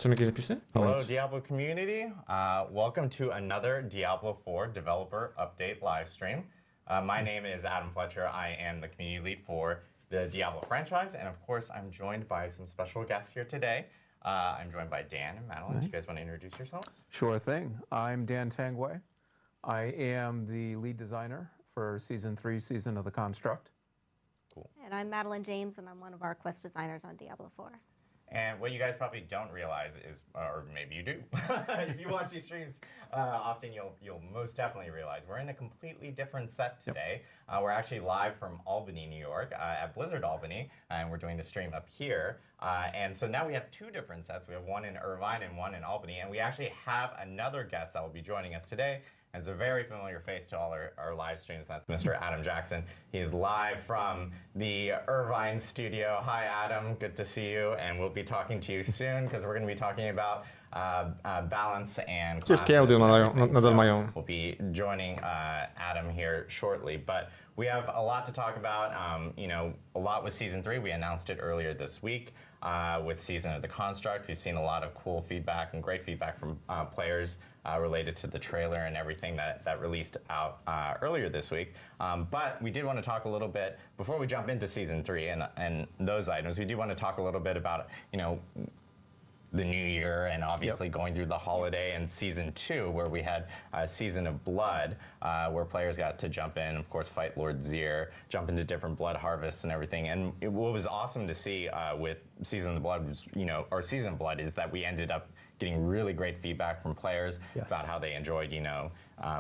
Są jakieś zapisy? Hello, Diablo community. Welcome to another Diablo IV developer update live stream. My name is Adam Fletcher. I am the community lead for the Diablo franchise, and of course, I'm joined by some special guests here today. I'm joined by Dan and Madeline. Do you guys want to introduce yourselves? Sure thing. I'm Dan Tangway. I am the lead designer for Season 3, Season of the Construct. Cool. And I'm Madeline James, and I'm one of our quest designers on Diablo IV. And what you guys probably don't realize is, or maybe you do, if you watch these streams often, you'll most definitely realize we're in a completely different set today. Yep. We're actually live from Albany, New York, at Blizzard Albany, and we're doing the stream up here. And so now we have two different sets. We have one in Irvine and one in Albany, and we actually have another guest that will be joining us today. And it's a very familiar face to all our live streams. That's Mr. Adam Jackson. He's live from the Irvine studio. Hi, Adam. Good to see you. And we'll be talking to you soon because we're going to be talking about balance and classes. Nadal We'll be joining Adam here shortly. But we have a lot to talk about. You know, a lot with Season 3. We announced it earlier this week. With Season of the Construct, we've seen a lot of cool feedback and great feedback from players related to the trailer and everything that released out earlier this week. But we did want to talk a little bit, before we jump into Season 3 and those items, we do want to talk a little bit about, you know, the new year and obviously going through the holiday, and Season 2 where we had Season of Blood where players got to jump in, of course, fight Lord Zir, jump into different blood harvests and everything. And what was awesome to see with Season of Blood was, you know, or Season of Blood is that we ended up getting really great feedback from players about how they enjoyed, you know,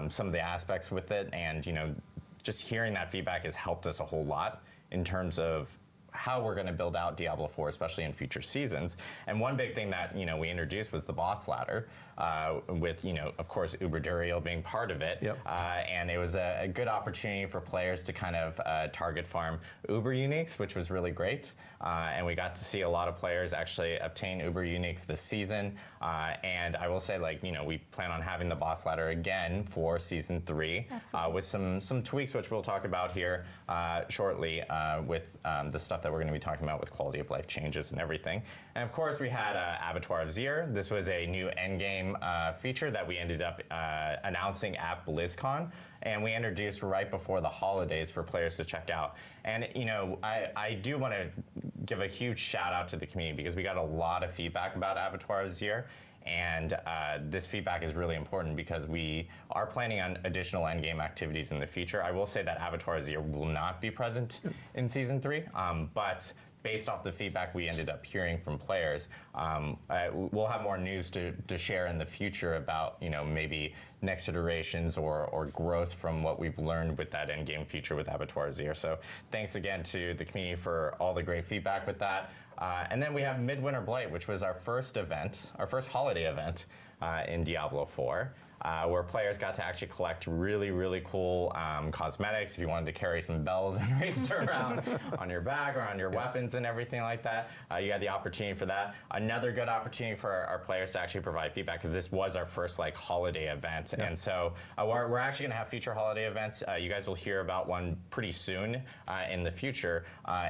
some of the aspects with it. And, you know, just hearing that feedback has helped us a whole lot in terms of how we're going to build out Diablo IV, especially in future seasons. And one big thing that, you know, we introduced was the boss ladder, with, you know, of course, Uber Duriel being part of it. Yep. And it was a good opportunity for players to kind of target farm Uber uniques, which was really great. And we got to see a lot of players actually obtain Uber uniques this season. And I will say, like, you know, we plan on having the boss ladder again for Season 3 with some tweaks, which we'll talk about here shortly with the stuff that we're going to be talking about with quality of life changes and everything. And of course, we had Abattoir of Zir. This was a new endgame feature that we ended up announcing at BlizzCon, and we introduced right before the holidays for players to check out. And, you know, I do want to give a huge shout out to the community because we got a lot of feedback about Abattoir of Zir. And this feedback is really important because we are planning on additional endgame activities in the future. I will say that Abattoir Zir will not be present in Season 3, but based off the feedback we ended up hearing from players, we'll have more news to share in the future about, you know, maybe next iterations or growth from what we've learned with that endgame feature with Abattoir Zir. So thanks again to the community for all the great feedback with that. And then we have Midwinter Blight, which was our first event, our first holiday event in Diablo IV, where players got to actually collect really, really cool cosmetics. If you wanted to carry some bells and race around on your back or on your weapons and everything like that, you had the opportunity for that. Another good opportunity for our players to actually provide feedback, because this was our first, like, holiday event. And so we're actually going to have future holiday events. You guys will hear about one pretty soon in the future.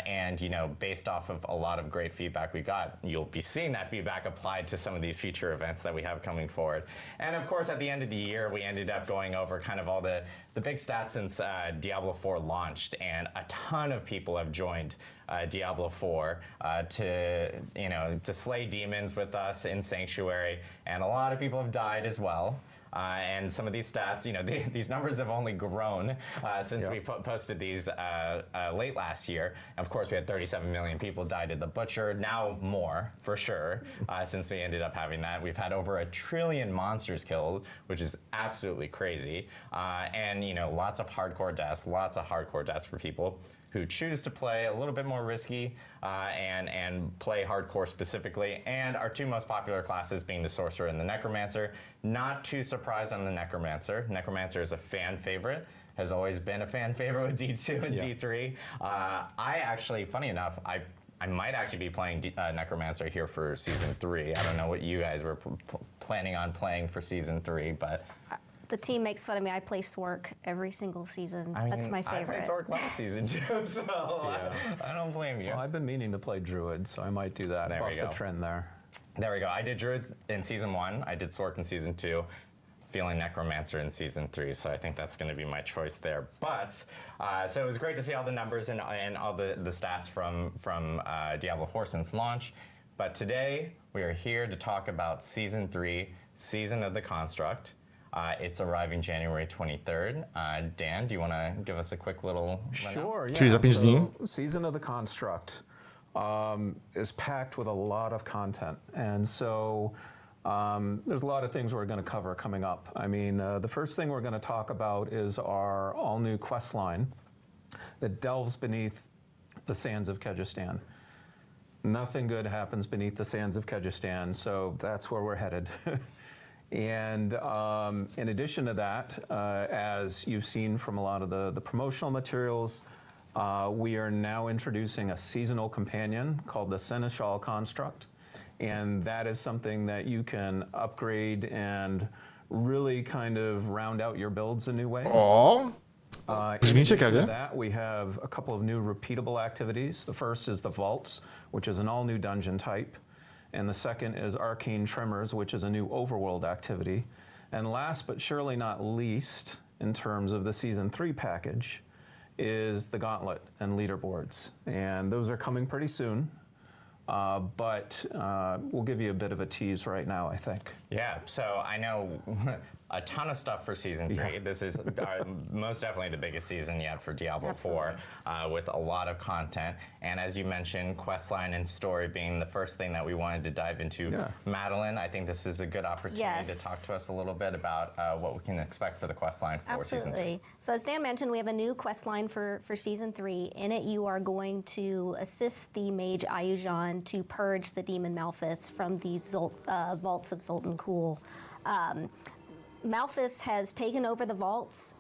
And, you know, based off of a lot of great feedback we got, you'll be seeing that feedback applied to some of these future events that we have coming forward. And of course, at the end of the year, we ended up going over kind of all the big stats since Diablo IV launched, and a ton of people have joined Diablo IV to slay demons with us in Sanctuary, and a lot of people have died as well. And some of these stats, you know, these numbers have only grown since we posted these late last year. And of course, we had 37 million people died at the Butcher. Now more, for sure, since we ended up having that. We've had over 1 trillion monsters killed, which is absolutely crazy. And, you know, lots of hardcore deaths for people who choose to play a little bit more risky and play hardcore specifically. And our two most popular classes being the Sorcerer and the Necromancer. Not too surprised on the Necromancer. Necromancer is a fan favorite, has always been a fan favorite with D2 and D3. I actually, funny enough, I might actually be playing Necromancer here for Season 3. I don't know what you guys were planning on playing for Season 3, but... The team makes fun of me. I play Swark every single season. I mean, that's my favorite. I played Swark last season too, so I don't blame you. Well, I've been meaning to play Druid, so I might do that. There we Buck go. the trend there. There we go. I did Druid in season 1. I did Sork in season 2. Feeling Necromancer in season 3, so I think that's going to be my choice there. But so it was great to see all the numbers and all the stats from Diablo IV since launch. But today we are here to talk about season 3, Season of the Construct. It's arriving January 23rd. Dan, do you want to give us a quick little rundown? Sure, Czyli za yeah. 5 dni. Season of the Construct is packed with a lot of content. And so there's a lot of things we're going to cover coming up. I mean, the first thing we're going to talk about is our all-new quest line that delves beneath the sands of Kyrgyzstan. Nothing good happens beneath the sands of Kyrgyzstan, so that's where we're headed. And in addition to that, as you've seen from a lot of the promotional materials, we are now introducing a seasonal companion called the Seneschal Construct. And that is something that you can upgrade and really kind of round out your builds in new ways. O, In brzmi addition to ciekawie. that, we have a couple of new repeatable activities. The first is the Vaults, which is an all-new dungeon type. And the second is Arcane Tremors, which is a new overworld activity. And last but surely not least, in terms of the Season 3 package, is the Gauntlet and Leaderboards. And those are coming pretty soon. But we'll give you a bit of a tease right now, I think. Yeah, so I know a ton of stuff for season 3. Yeah. This is most definitely the biggest season yet for Diablo Absolutely. 4, with a lot of content. And as you mentioned, questline and story being the first thing that we wanted to dive into. Yeah. Madeline, I think this is a good opportunity to Yes. talk to us a little bit about what we can expect for the questline for season 3. Absolutely. So as Dan mentioned, we have a new quest line for season 3. In it, you are going to assist the mage Ayujan to purge the demon Malphus from the vaults of Zoltan Kuhl. Malphus has taken over the vaults,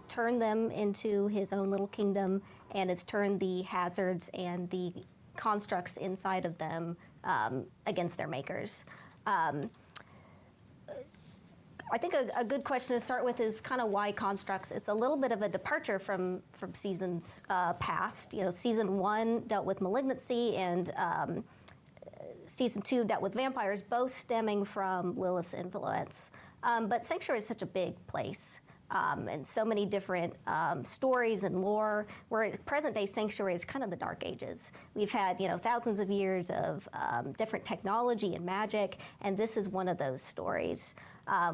turned them into his own little kingdom, and has turned the hazards and the constructs inside of them against their makers. I think a good question to start with is kind of why constructs. It's a little bit of a departure from seasons past. You know, season 1 dealt with malignancy, and season 2 dealt with vampires, both stemming from Lilith's influence. But Sanctuary is such a big place, and so many different stories and lore, where present-day Sanctuary is kind of the Dark Ages. We've had, thousands of years of different technology and magic, and this is one of those stories.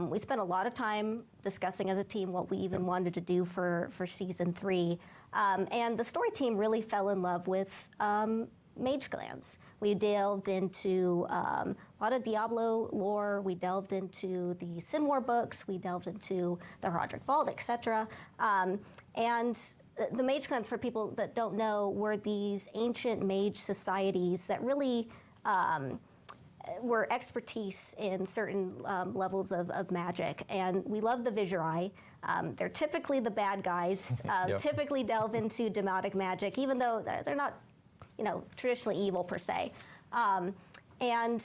We spent a lot of time discussing as a team what we even wanted to do for season 3, and the story team really fell in love with mage clans. We delved into a lot of Diablo lore. We delved into the Sin War books. We delved into the Roderick Vault, etc. And the mage clans, for people that don't know, were these ancient mage societies that really were expertise in certain levels of magic. And we love the Visurai. They're typically the bad guys, Yep. typically delve into demotic magic, even though they're not traditionally evil per se. And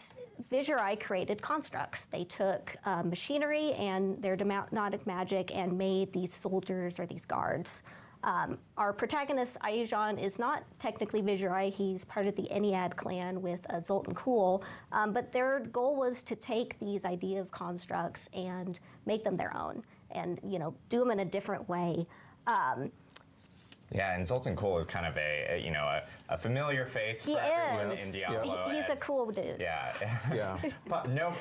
Visurai created constructs. They took machinery and their demotic magic and made these soldiers or these guards. Our protagonist, Ayujan, is not technically Visurai. He's part of the Ennead clan with Zoltan Kuhl, but their goal was to take these idea of constructs and make them their own and, do them in a different way. Yeah, and Zoltan Kuhl is kind of a familiar face He for everyone is. in Diablo. He's a cool dude. Yeah. Yeah.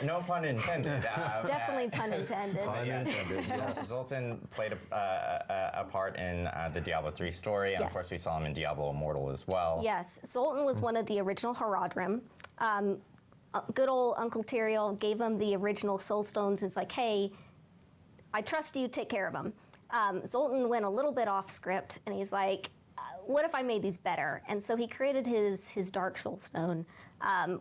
No pun intended. Definitely pun intended. Pun intended, yes. Zoltan played a part in the Diablo 3 story, and of Yes. course we saw him in Diablo Immortal as well. Yes, Zoltan was one of the original Haradrim. Good old Uncle Tyrael gave him the original Soul Stones. It's like, hey, I trust you, take care of them. Zoltan went a little bit off script, and he's like, what if I made these better? And so he created his Dark Soul Stone,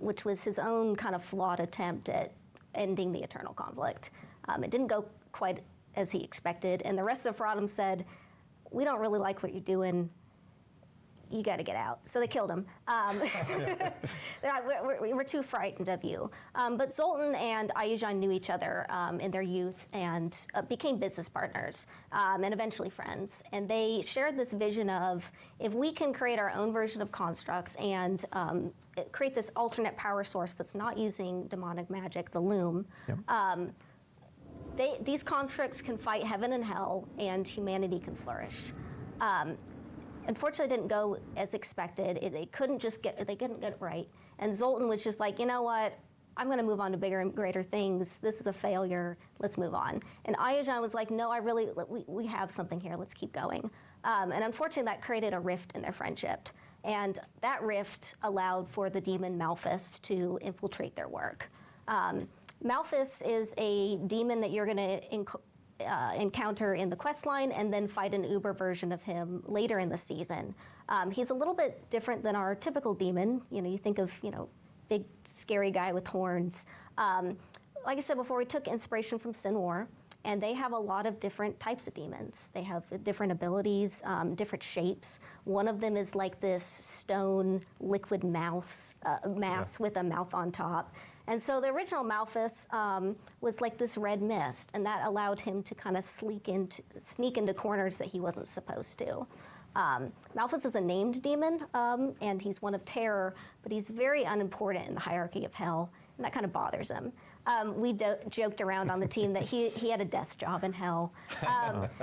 which was his own kind of flawed attempt at ending the Eternal Conflict. It didn't go quite as he expected, and the rest of Haradrim said, we don't really like what you're doing. you got to get out. So they killed him. We're too frightened of you. But Zoltan and Ayujan knew each other in their youth and became business partners and eventually friends. And they shared this vision of, if we can create our own version of constructs and create this alternate power source that's not using demonic magic, the loom, these constructs can fight heaven and hell, and humanity can flourish. Unfortunately, it didn't go as expected. They couldn't get it right. And Zoltan was just like, you know what? I'm going to move on to bigger and greater things. This is a failure. Let's move on. And Ayujan was like, no, we have something here. Let's keep going. And unfortunately, that created a rift in their friendship. And that rift allowed for the demon Malphus to infiltrate their work. Malphus is a demon that you're going to encounter in the quest line and then fight an uber version of him later in the season. He's a little bit different than our typical demon. You think of, big scary guy with horns. Like I said before, we took inspiration from Sin War, and they have a lot of different types of demons. They have different abilities, different shapes. One of them is like this stone liquid mass with a mouth on top. And so the original Malphus was like this red mist, and that allowed him to kind of sneak into corners that he wasn't supposed to. Malphus is a named demon, and he's one of terror, but he's very unimportant in the hierarchy of hell, and that kind of bothers him. We joked around on the team that he had a desk job in hell.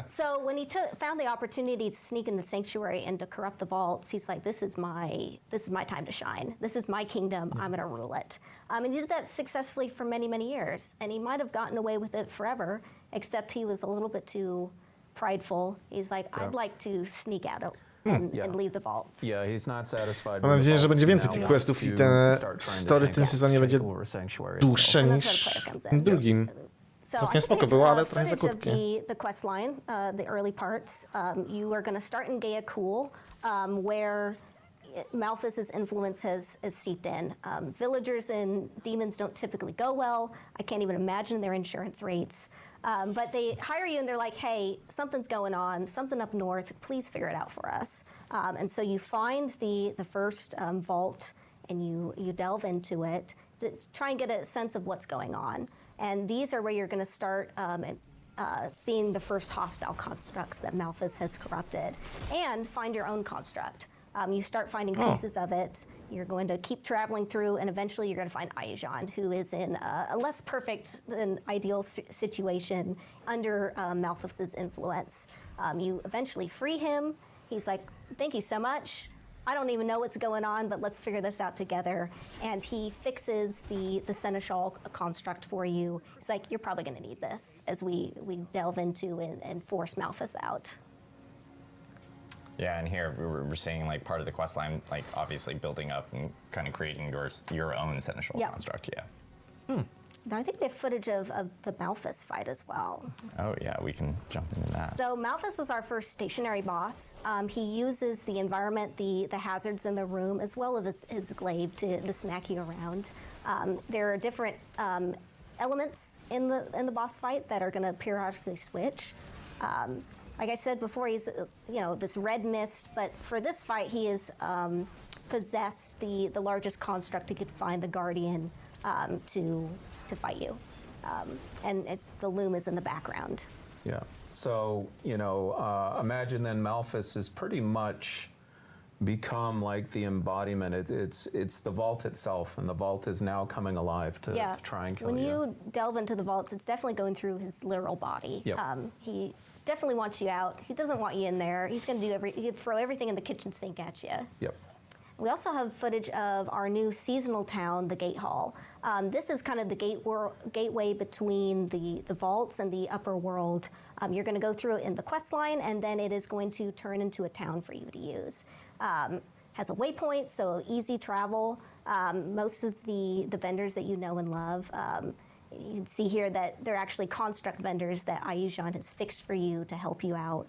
So when he found the opportunity to sneak in the sanctuary and to corrupt the vaults, he's like, this is my time to shine. This is my kingdom. I'm going to rule it. And he did that successfully for many, many years. And he might have gotten away with it forever, except he was a little bit too prideful. He's like, I'd like to sneak out and leave the vaults. Yeah, he's not satisfied. Mam nadzieję, że będzie więcej tych questów i ten story w tym sezonie będzie dłuższe niż w drugim. Całkiem spoko było, ale trochę za krótkie. The quest line, the early parts, you are going to start in Gaia Cool, where Malphus's influence has seeped in. Villagers and demons don't typically go well. I can't even imagine their insurance rates. But they hire you and they're like, hey, something's going on, something up north, please figure it out for us. And so you find the first vault and you delve into it to try and get a sense of what's going on. And these are where you're going to start seeing the first hostile constructs that Malphus has corrupted, and find your own construct. You start finding pieces of it. You're going to keep traveling through, and eventually you're going to find Ayujan, who is in a less perfect than ideal situation under Malphus's influence. You eventually free him. He's like, thank you so much. I don't even know what's going on, but let's figure this out together. And he fixes the Seneschal construct for you. He's like, you're probably going to need this as we delve into and force Malphus out. Yeah, and here we're seeing like part of the quest line, like obviously building up and kind of creating your own seneschal construct. Yeah. Now I think we have footage of the Malphus fight as well. Oh yeah, we can jump into that. So Malphus is our first stationary boss. He uses the environment, the hazards in the room, as well as his glaive to smack you around. There are different elements in the boss fight that are going to periodically switch. Like I said before, he's this red mist, but for this fight, he is possessed the largest construct he could find, the Guardian, to fight you, and the loom is in the background. Yeah. So imagine then Malphus is pretty much become like the embodiment. It's the vault itself, and the vault is now coming alive to try and kill you. When you delve into the vaults, it's definitely going through his literal body. Yep. He definitely wants you out. He doesn't want you in there. He's going to he'd throw everything in the kitchen sink at you. Yep. We also have footage of our new seasonal town, the Gate Hall. This is kind of the gateway between the vaults and the upper world. You're going to go through it in the quest line, and then it is going to turn into a town for you to use. Has a waypoint, so easy travel. Most of the vendors that you know and love, you can see here that they're actually construct vendors that Ayujan has fixed for you to help you out.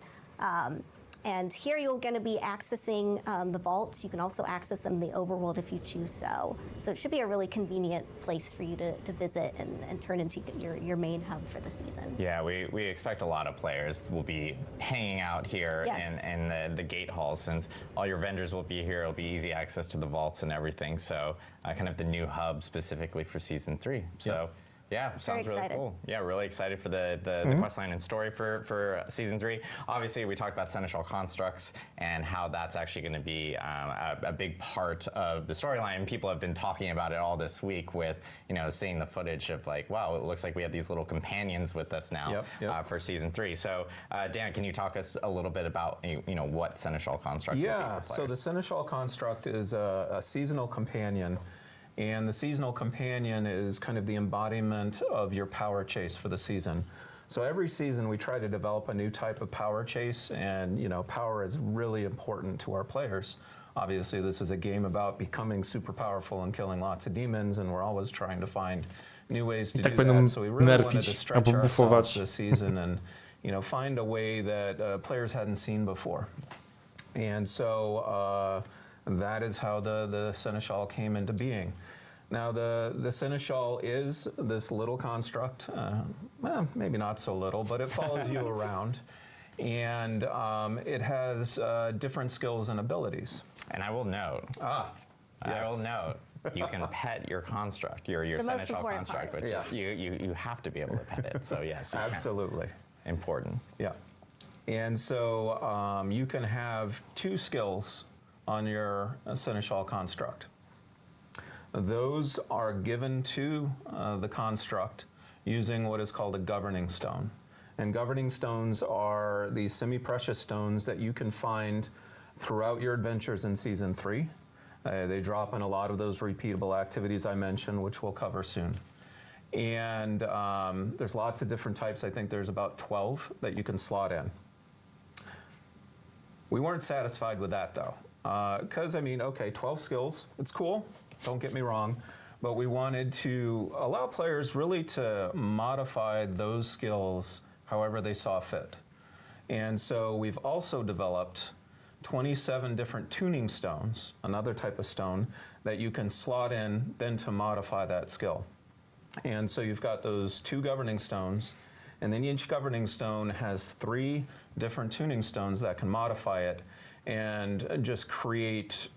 And here you're going to be accessing the vaults. You can also access them in the overworld if you choose so. So it should be a really convenient place for you to visit and turn into your main hub for the season. Yeah, we expect a lot of players will be hanging out here in the gate halls, since all your vendors will be here. It'll be easy access to the vaults and everything. So kind of the new hub specifically for Season 3. So. Yeah, sounds really cool. Yeah, really excited for the questline and story for Season 3. Obviously, we talked about seneschal constructs and how that's actually going to be a big part of the storyline. People have been talking about it all this week with, seeing the footage of like, wow, it looks like we have these little companions with us now for Season 3. So, Dan, can you talk us a little bit about, what seneschal constructs would be for players? So the seneschal construct is a seasonal companion. And the seasonal companion is kind of the embodiment of your power chase for the season. So every season we try to develop a new type of power chase, and power is really important to our players. Obviously this is a game about becoming super powerful and killing lots of demons, and we're always trying to find new ways to do that. So we really wanted to stretch ourselves this season and find a way that players hadn't seen before. And so that is how the seneschal came into being. Now the seneschal is this little construct, well, maybe not so little, but it follows you around, and it has different skills and abilities. And I will note, I will note, you can pet your construct, your seneschal construct, which you have to be able to pet it. So yes, you absolutely can. Important. Yeah, and so you can have 2 skills on your seneschal construct. Those are given to the construct using what is called a governing stone. And governing stones are these semi-precious stones that you can find throughout your adventures in Season 3. They drop in a lot of those repeatable activities I mentioned, which we'll cover soon. And there's lots of different types. I think there's about 12 that you can slot in. We weren't satisfied with that though. Because, 12 skills, it's cool, don't get me wrong, but we wanted to allow players really to modify those skills however they saw fit. And so we've also developed 27 different tuning stones, another type of stone, that you can slot in then to modify that skill. And so you've got those 2 governing stones, and then each governing stone has 3 different tuning stones that can modify it and just create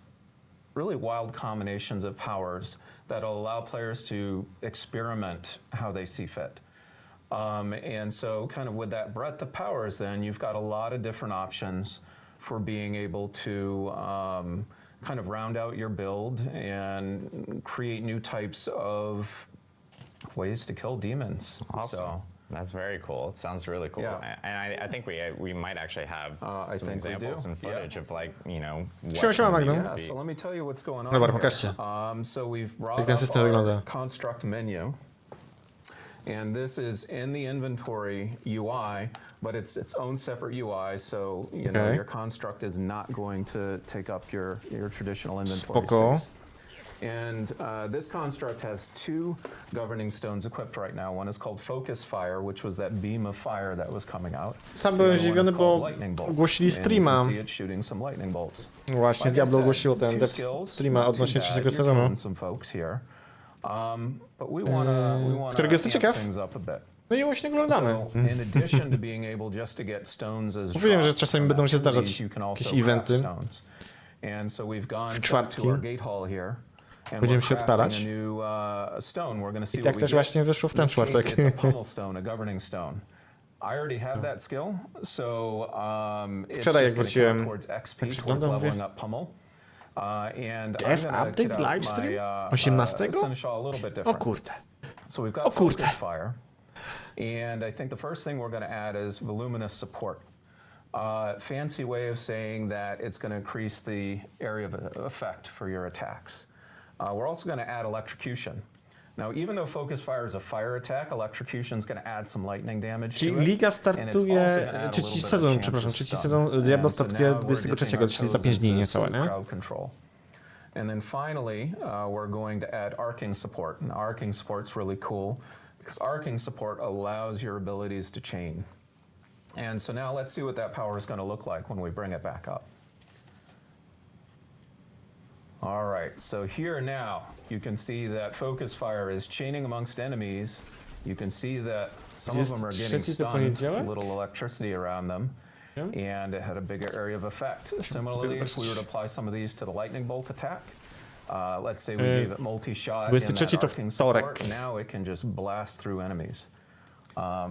really wild combinations of powers that'll allow players to experiment how they see fit. And so kind of with that breadth of powers then, you've got a lot of different options for being able to kind of round out your build and create new types of ways to kill demons. Awesome. So, that's very cool. It sounds really cool. Yeah. And I think we might actually have some examples and footage of what so let me tell you what's going on here. So we've brought up our construct menu. And this is in the inventory UI, but it's its own separate UI, so your construct is not going to take up your traditional inventory space. And this construct has 2 governing stones equipped right now. One is called Focus Fire, which was that beam of fire that was coming out. Sam byłem zdziwiony, bo ogłosili streama. Właśnie, Diablo ogłosiło ten streama odnośnie 3. sezonu. Którego jestem ciekaw. No i właśnie oglądamy. Mówiłem, że czasami będą się zdarzać jakieś eventy w czwartki. Będziemy się odpalać. I tak też właśnie wyszło w ten czwartek. Wczoraj jak wróciłem, tak przeglądam, mówię, Dev Update Livestream? 18? O kurde. O kurde. And I think the first thing we're going to add is voluminous support. Fancy way of saying that it's going to increase the area of effect for your attacks. We're also going to add electrocution. Now, even though Focus Fire is a fire attack, electrocution is going to add some lightning damage to it. Liga startuje, trzeci sezon Diablo startuje 23, czyli za 5 dni niecałe, nie? And then finally, we're going to add arcing support. And arcing support's really cool because arcing support allows your abilities to chain. And so now let's see what that power is going to look like when we bring it back up. All right, so here now you can see that focus fire is chaining amongst enemies. You can see that some of them are getting stunned, little electricity around them, and it had a bigger area of effect. Similarly, if we were to apply some of these to the lightning bolt attack, let's say we gave it multi-shot in that arcing support, now it can just blast through enemies.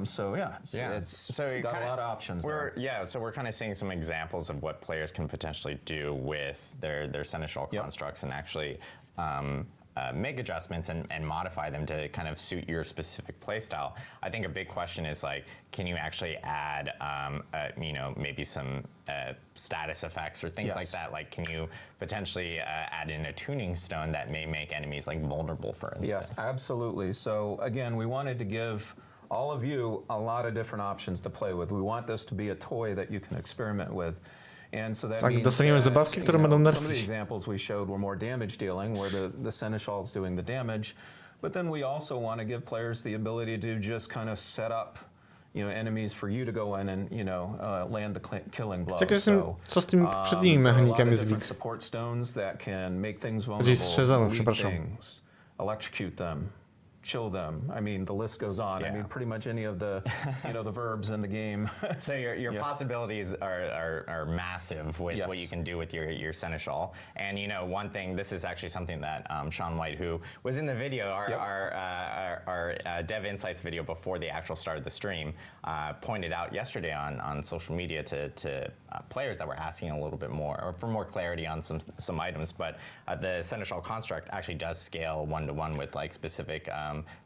So yeah, it's got a lot of options. So we're kind of seeing some examples of what players can potentially do with their seneschal constructs and actually make adjustments and modify them to kind of suit your specific playstyle. I think a big question is like, can you actually add, maybe some status effects or things like that? Like, can you potentially add in a tuning stone that may make enemies like vulnerable, for instance? Yes, absolutely. So again, we wanted to give all of you a lot of different options to play with. We want this to be a toy that you can experiment with. And so that means that, some of the examples we showed were more damage dealing, where the seneschal is doing the damage. But then we also want to give players the ability to just kind of set up enemies for you to go in and land the killing blow. So, there are a lot of different support stones that can make things vulnerable, weak things, electrocute them, chill them. I mean, the list goes on. I mean, pretty much any of the, the verbs in the game. So your possibilities are massive with what you can do with your seneschal. And one thing, this is actually something that Sean White, who was in the video, our Dev Insights video before the actual start of the stream, pointed out yesterday on social media to players that were asking a little bit more, or for more clarity on some items. But the seneschal construct actually does scale 1-to-1 with like specific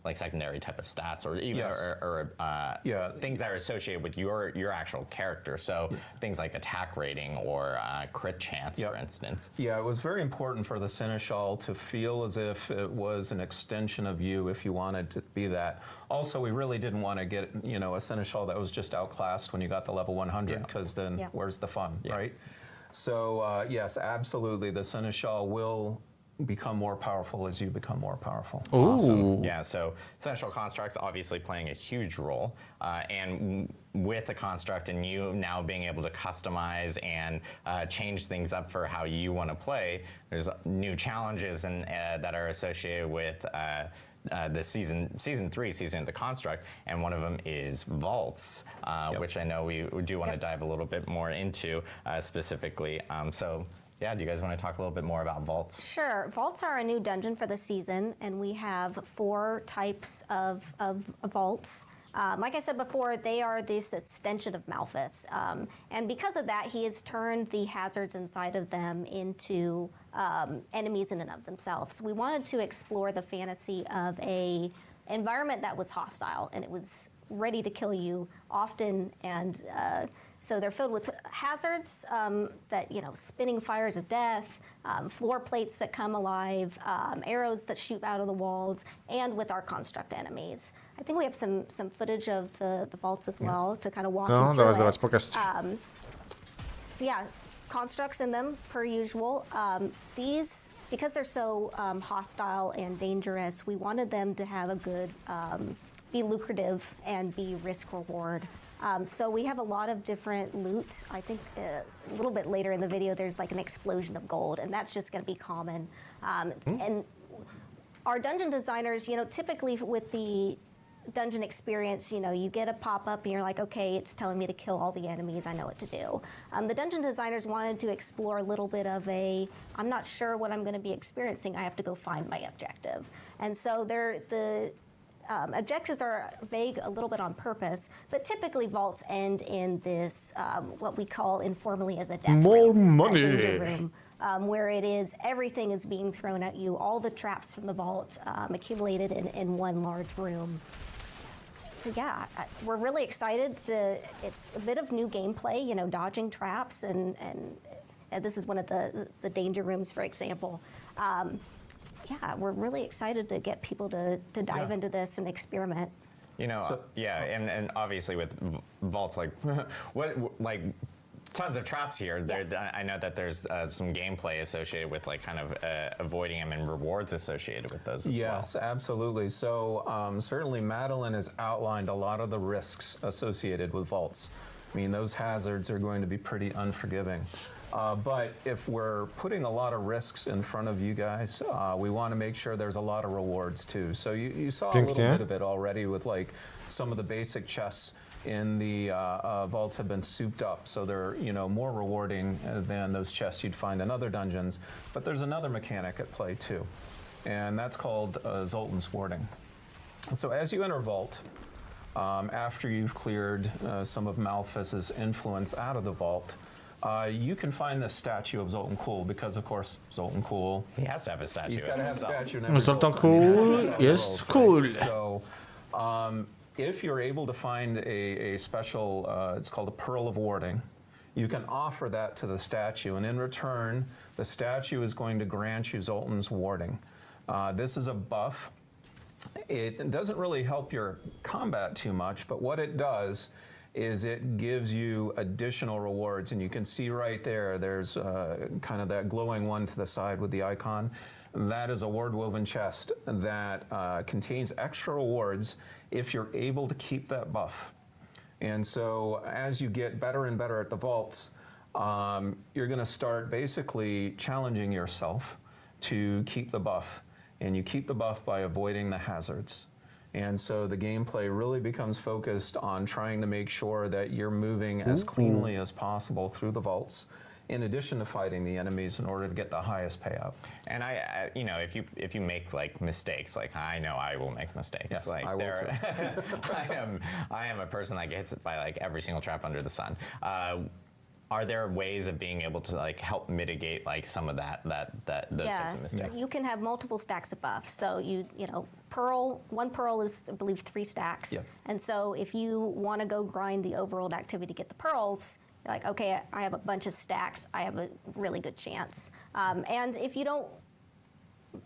like secondary type of stats, or even things that are associated with your actual character. So things like attack rating or crit chance, for instance. Yeah, it was very important for the seneschal to feel as if it was an extension of you, if you wanted to be that. Also, we really didn't want to get a seneschal that was just outclassed when you got to level 100, because then where's the fun, right? So yes, absolutely, the seneschal will become more powerful as you become more powerful. Awesome. Yeah, so seneschal constructs obviously playing a huge role, and with the construct and you now being able to customize and change things up for how you want to play, there's new challenges that are associated with the season 3 season of the construct, and one of them is vaults, which I know we do want to dive a little bit more into specifically. So yeah, do you guys want to talk a little bit more about vaults? Sure. Vaults are a new dungeon for the season, and we have 4 types of vaults. Like I said before, they are this extension of Malphas. And because of that, he has turned the hazards inside of them into enemies in and of themselves. We wanted to explore the fantasy of an environment that was hostile, and it was ready to kill you often, and so they're filled with hazards that, spinning fires of death, floor plates that come alive, arrows that shoot out of the walls, and with our construct enemies. I think we have some footage of the vaults as well to kind of walk you through it. So yeah, constructs in them per usual. These, because they're so hostile and dangerous, we wanted them to have a good, be lucrative and be risk reward. So we have a lot of different loot. I think a little bit later in the video, there's like an explosion of gold, and that's just going to be common. And our dungeon designers, typically with the dungeon experience, you get a pop-up and you're like, okay, it's telling me to kill all the enemies, I know what to do. The dungeon designers wanted to explore a little bit of I'm not sure what I'm going to be experiencing, I have to go find my objective. And so objectives are vague a little bit on purpose, but typically vaults end in this, what we call informally as a death room, a danger room, where everything is being thrown at you, all the traps from the vault accumulated in one large room. So yeah, we're really excited it's a bit of new gameplay, dodging traps, and this is one of the danger rooms, for example. Yeah, we're really excited to get people to dive into this and experiment. And obviously with vaults, tons of traps here. Yes. I know that there's some gameplay associated with kind of avoiding them and rewards associated with those as well. Yes, absolutely. So certainly Madeline has outlined a lot of the risks associated with vaults. I mean, those hazards are going to be pretty unforgiving. But if we're putting a lot of risks in front of you guys, we want to make sure there's a lot of rewards too. So you saw a little bit of it already with like some of the basic chests in the vaults have been souped up, so they're more rewarding than those chests you'd find in other dungeons. But there's another mechanic at play too, and that's called Zoltan's Warding. So as you enter a vault, after you've cleared some of Malphas's influence out of the vault, you can find the statue of Zoltan Cool, because of course Zoltan Cool. He has to have a statue. He's got to have a statue in every Zoltan vault. Cool jest cool. Right? So if you're able to find a special, it's called a Pearl of Warding, you can offer that to the statue, and in return, the statue is going to grant you Zoltan's Warding. This is a buff. It doesn't really help your combat too much, but what it does is it gives you additional rewards, and you can see right there, there's kind of that glowing one to the side with the icon. That is a ward-woven chest that contains extra rewards if you're able to keep that buff. And so as you get better and better at the vaults, you're going to start basically challenging yourself to keep the buff. And you keep the buff by avoiding the hazards. And so the gameplay really becomes focused on trying to make sure that you're moving as cleanly as possible through the vaults, in addition to fighting the enemies in order to get the highest payout. And I if you make like mistakes, like I know I will make mistakes. Yes, like I will too. I am a person that gets hit by like every single trap under the sun. Are there ways of being able to like help mitigate like some of those types of mistakes? You can have multiple stacks of buffs. So one pearl is, I believe, 3 stacks. Yep. And so if you want to go grind the overworld activity to get the pearls, you're like, okay, I have a bunch of stacks, I have a really good chance. And if you don't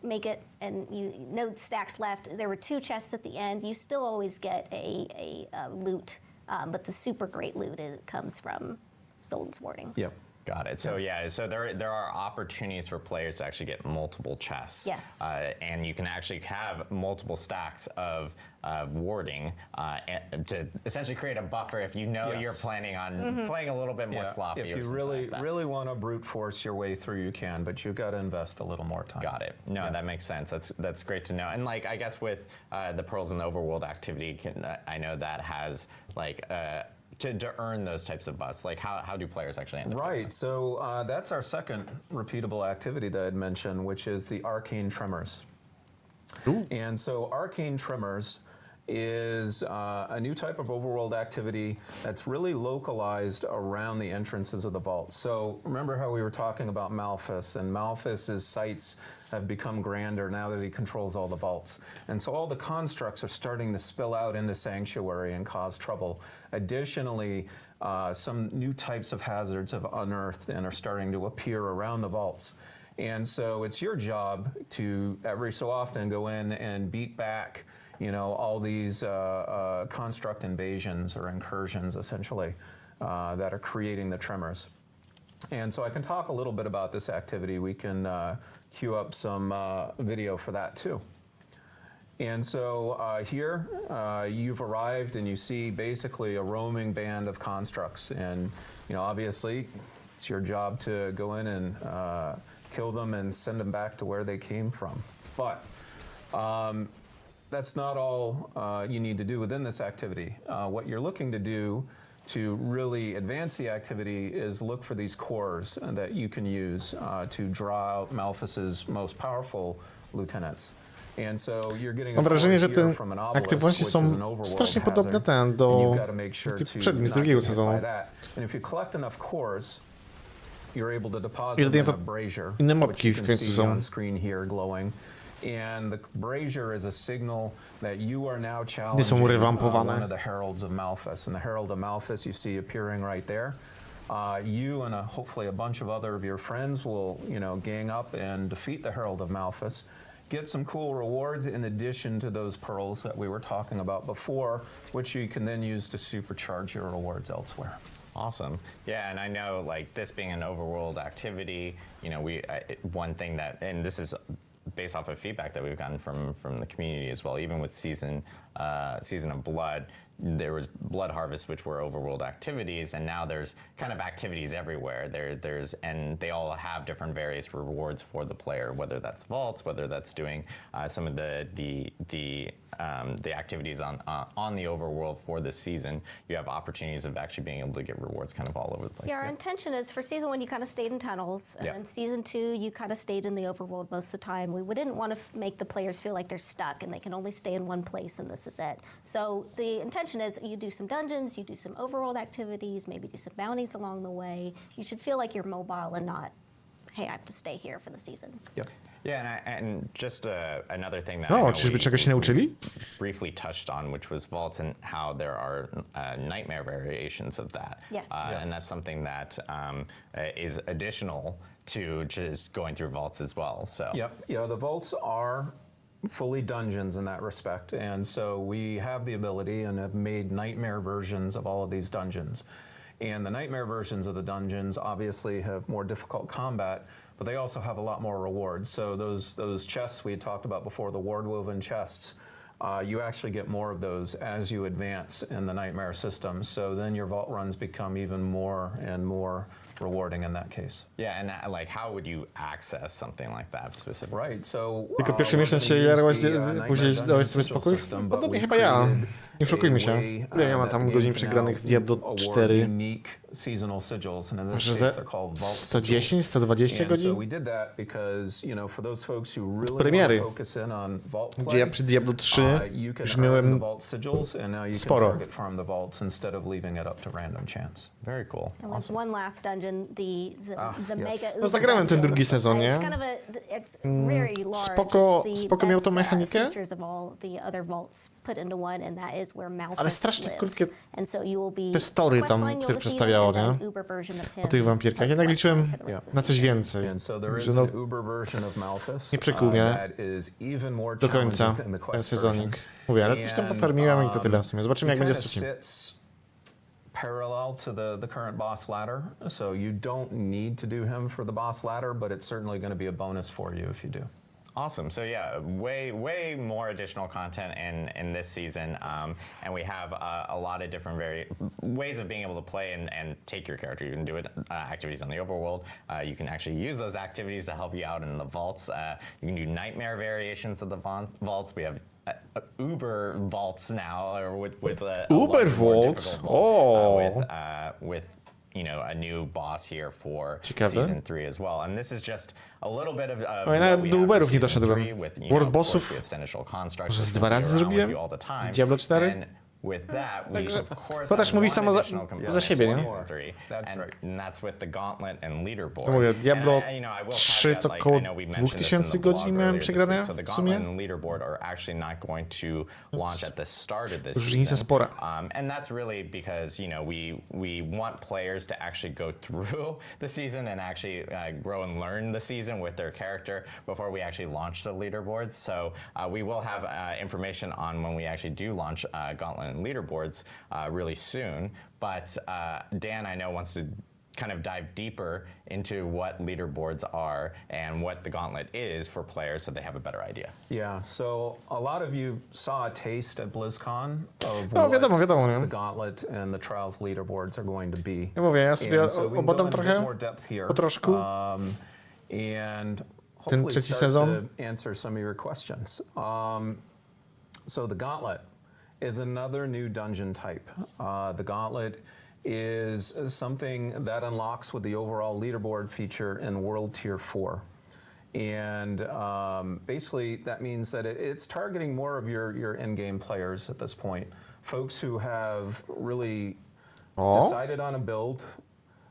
make it and no stacks left, there were 2 chests at the end, you still always get a loot, but the super great loot comes from Zoltan's Warding. Yep. Got it. So yeah, so there are opportunities for players to actually get multiple chests. Yes. And you can actually have multiple stacks of warding to essentially create a buffer if you know you're planning on playing a little bit more sloppy. If you really want to brute force your way through, you can, but you've got to invest a little more time. Got it. No, that makes sense. That's great to know. And like I guess with the pearls and the overworld activity, I know that has like. To earn those types of buffs, like how do players actually end up doing Right, so that's our second repeatable activity that I'd mentioned, which is the Arcane Tremors. Ooh. And so Arcane Tremors is a new type of overworld activity that's really localized around the entrances of the vault. So remember how we were talking about Malphas, and Malphas's sights have become grander now that he controls all the vaults. And so all the constructs are starting to spill out into Sanctuary and cause trouble. Additionally, some new types of hazards have unearthed and are starting to appear around the vaults. And so it's your job to every so often go in and beat back all these construct invasions or incursions, essentially, that are creating the tremors. And so I can talk a little bit about this activity. We can queue up some video for that too. And so here you've arrived and you see basically a roaming band of constructs. And obviously it's your job to go in and kill them and send them back to where they came from. But that's not all you need to do within this activity. What you're looking to do to really advance the activity is look for these cores that you can use to draw out Malphas's most powerful lieutenants. And so you're getting Mam wrażenie, że te aktywności są strasznie podobne do tych poprzednich, z drugiego sezonu. And if you collect enough cores, you're able to deposit them in a brazier, inne which mopki you w can końcu see są. on screen here glowing. And the brazier is a signal that you are now challenging one of the heralds of Malphas. And the herald of Malphas you see appearing right there. You and hopefully a bunch of other of your friends will, gang up and defeat the herald of Malphas. Get some cool rewards in addition to those pearls that we were talking about before, which you can then use to supercharge your rewards elsewhere. Awesome. Yeah, and I know like this being an overworld activity, one thing that, and this is based off of feedback that we've gotten from the community as well, even with season of Blood, there was Blood Harvest, which were overworld activities, and now there's kind of activities everywhere. And they all have different various rewards for the player, whether that's vaults, whether that's doing some of the activities on the overworld for this season. You have opportunities of actually being able to get rewards kind of all over the place. Yeah, our intention is for season 1 you kind of stayed in tunnels, and then season 2 you kind of stayed in the overworld most of the time. We didn't want to make the players feel like they're stuck and they can only stay in one place and this is it. So the intention is you do some dungeons, you do some overworld activities, maybe do some bounties along the way. You should feel like you're mobile and not, hey, I have to stay here for the season. Yep. Yeah, and just another thing that O, czyżby czegoś się nauczyli? briefly touched on, which was vaults and how there are nightmare variations of that. Yes. And that's something that is additional to just going through vaults as well. So. Yep. Yeah, the vaults are fully dungeons in that respect, and so we have the ability and have made nightmare versions of all of these dungeons. And the nightmare versions of the dungeons obviously have more difficult combat, but they also have a lot more rewards. So those chests we had talked about before, the ward-woven chests, you actually get more of those as you advance in the nightmare system. So then your vault runs become even more and more rewarding in that case. Yeah, and like how would you access something like that specifically? Right, so Tylko pierwszy miesiąc się jarałeś, później dałeś sobie spokój? Podobnie chyba ja. Nie oszukujmy się. Ja mam tam godzin przegranych w Diablo 4. Seasonal sigils, and in this Może case they're called vault 110, 120 And so godzin? we did that because, you know, for those folks who really want premiery. to focus in on vault Gdzie ja play, przy Diablo 3 you can już earn the miałem vault sigils, and now you can sporo. target farm the vaults instead of leaving it up to random chance. Very cool. And there's one last dungeon, the yes. mega. No zagrałem ten drugi sezon, nie? It's kind of it's very large. Spoko, It's the spoko miał tą best, mechanikę. features of all the other vaults put into one, and that is where Malphite Ale strasznie lives. krótkie And so you will be te story tam, questline, you'll które defeat przedstawiało, him, and nie? then Uber version of him O tych wampirkach. Jednak as liczyłem questline for the rest of na the coś season. więcej. And so there is Że no, an Uber version of Malphite nie przykuł mnie that is even more do końca challenging than the ten quest sezonik. version. Mówię, ale coś tam pofarmiłem i to tyle w sumie. Zobaczymy jak He będzie z kind of trzecim. sits parallel to the current boss ladder, so you don't need to do him for the boss ladder, but it's certainly going to be a bonus for you if you do. Awesome. So yeah, way more additional content in this season, and we have a lot of different ways of being able to play and take your character. You can do it activities on the overworld. You can actually use those activities to help you out in the vaults. You can do nightmare variations of the vaults. We have Uber vaults now, or with Uber vaults. With you know, a new boss here for Ciekawe. season 3 as well. And this is just a little bit of ja what nawet we do have for Uberów nie season doszedłem. 3 with, you World know, of course, bossów we have seneschal constructs może z that 2 will be razy around with zrobiłem you all the time. w Diablo 4. And with that, we Także of course to też have mówi one samo additional component za siebie, in nie? season 3, and that's with the gauntlet and leaderboard. Ja mówię, Diablo And, you know, I will 3 caveat, to like, około I know we mentioned this in 2000 the blog godzin miałem earlier this przegrane week. So the w sumie. gauntlet and leaderboard are actually not going to launch at the start of this Różnica season. spora. And that's really because, you know, we want players to actually go through the season and actually grow and learn the season with their character before we actually launch the leaderboards. So we will have information on when we actually do launch Gauntlet and leaderboards really soon. But Dan, I know, wants to kind of dive deeper into what leaderboards are and what the Gauntlet is for players so they have a better idea. Yeah, so a lot of you saw a taste at BlizzCon of No, wiadomo, nie? the Gauntlet and the Trials leaderboards are going to be. Ja mówię, ja sobie And so we can go obadam into a bit trochę, more depth here, po troszku. and Ten hopefully trzeci start sezon. to answer some of your questions. So the Gauntlet is another new dungeon type. The Gauntlet is something that unlocks with the overall leaderboard feature in World Tier 4. And basically that means that it's targeting more of your in-game players at this point. Folks who have really decided on a build,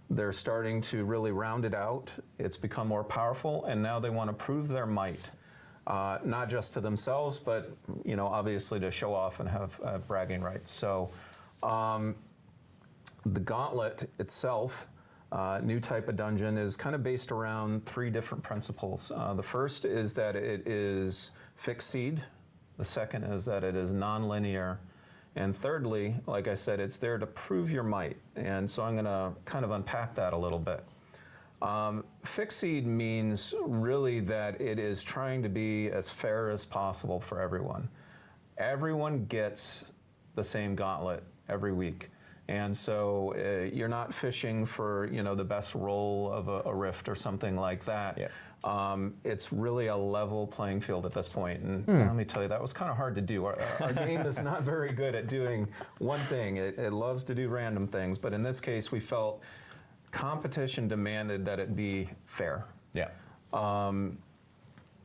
they're starting to really round it out. It's become more powerful, and now they want to prove their might. Not just to themselves, but, you know, obviously to show off and have bragging rights. So the Gauntlet itself, new type of dungeon, is kind of based around 3 different principles. The first is that it is fixed seed. The second is that it is non-linear. And thirdly, like I said, it's there to prove your might. And so I'm going to kind of unpack that a little bit. Fixed seed means really that it is trying to be as fair as possible for everyone. Everyone gets the same gauntlet every week. And so you're not fishing for, you know, the best roll of a rift or something like that. Yeah. It's really a level playing field at this point. And let me tell you, that was kind of hard to do. Our game is not very good at doing one thing. It loves to do random things. But in this case, we felt competition demanded that it be fair. Yeah.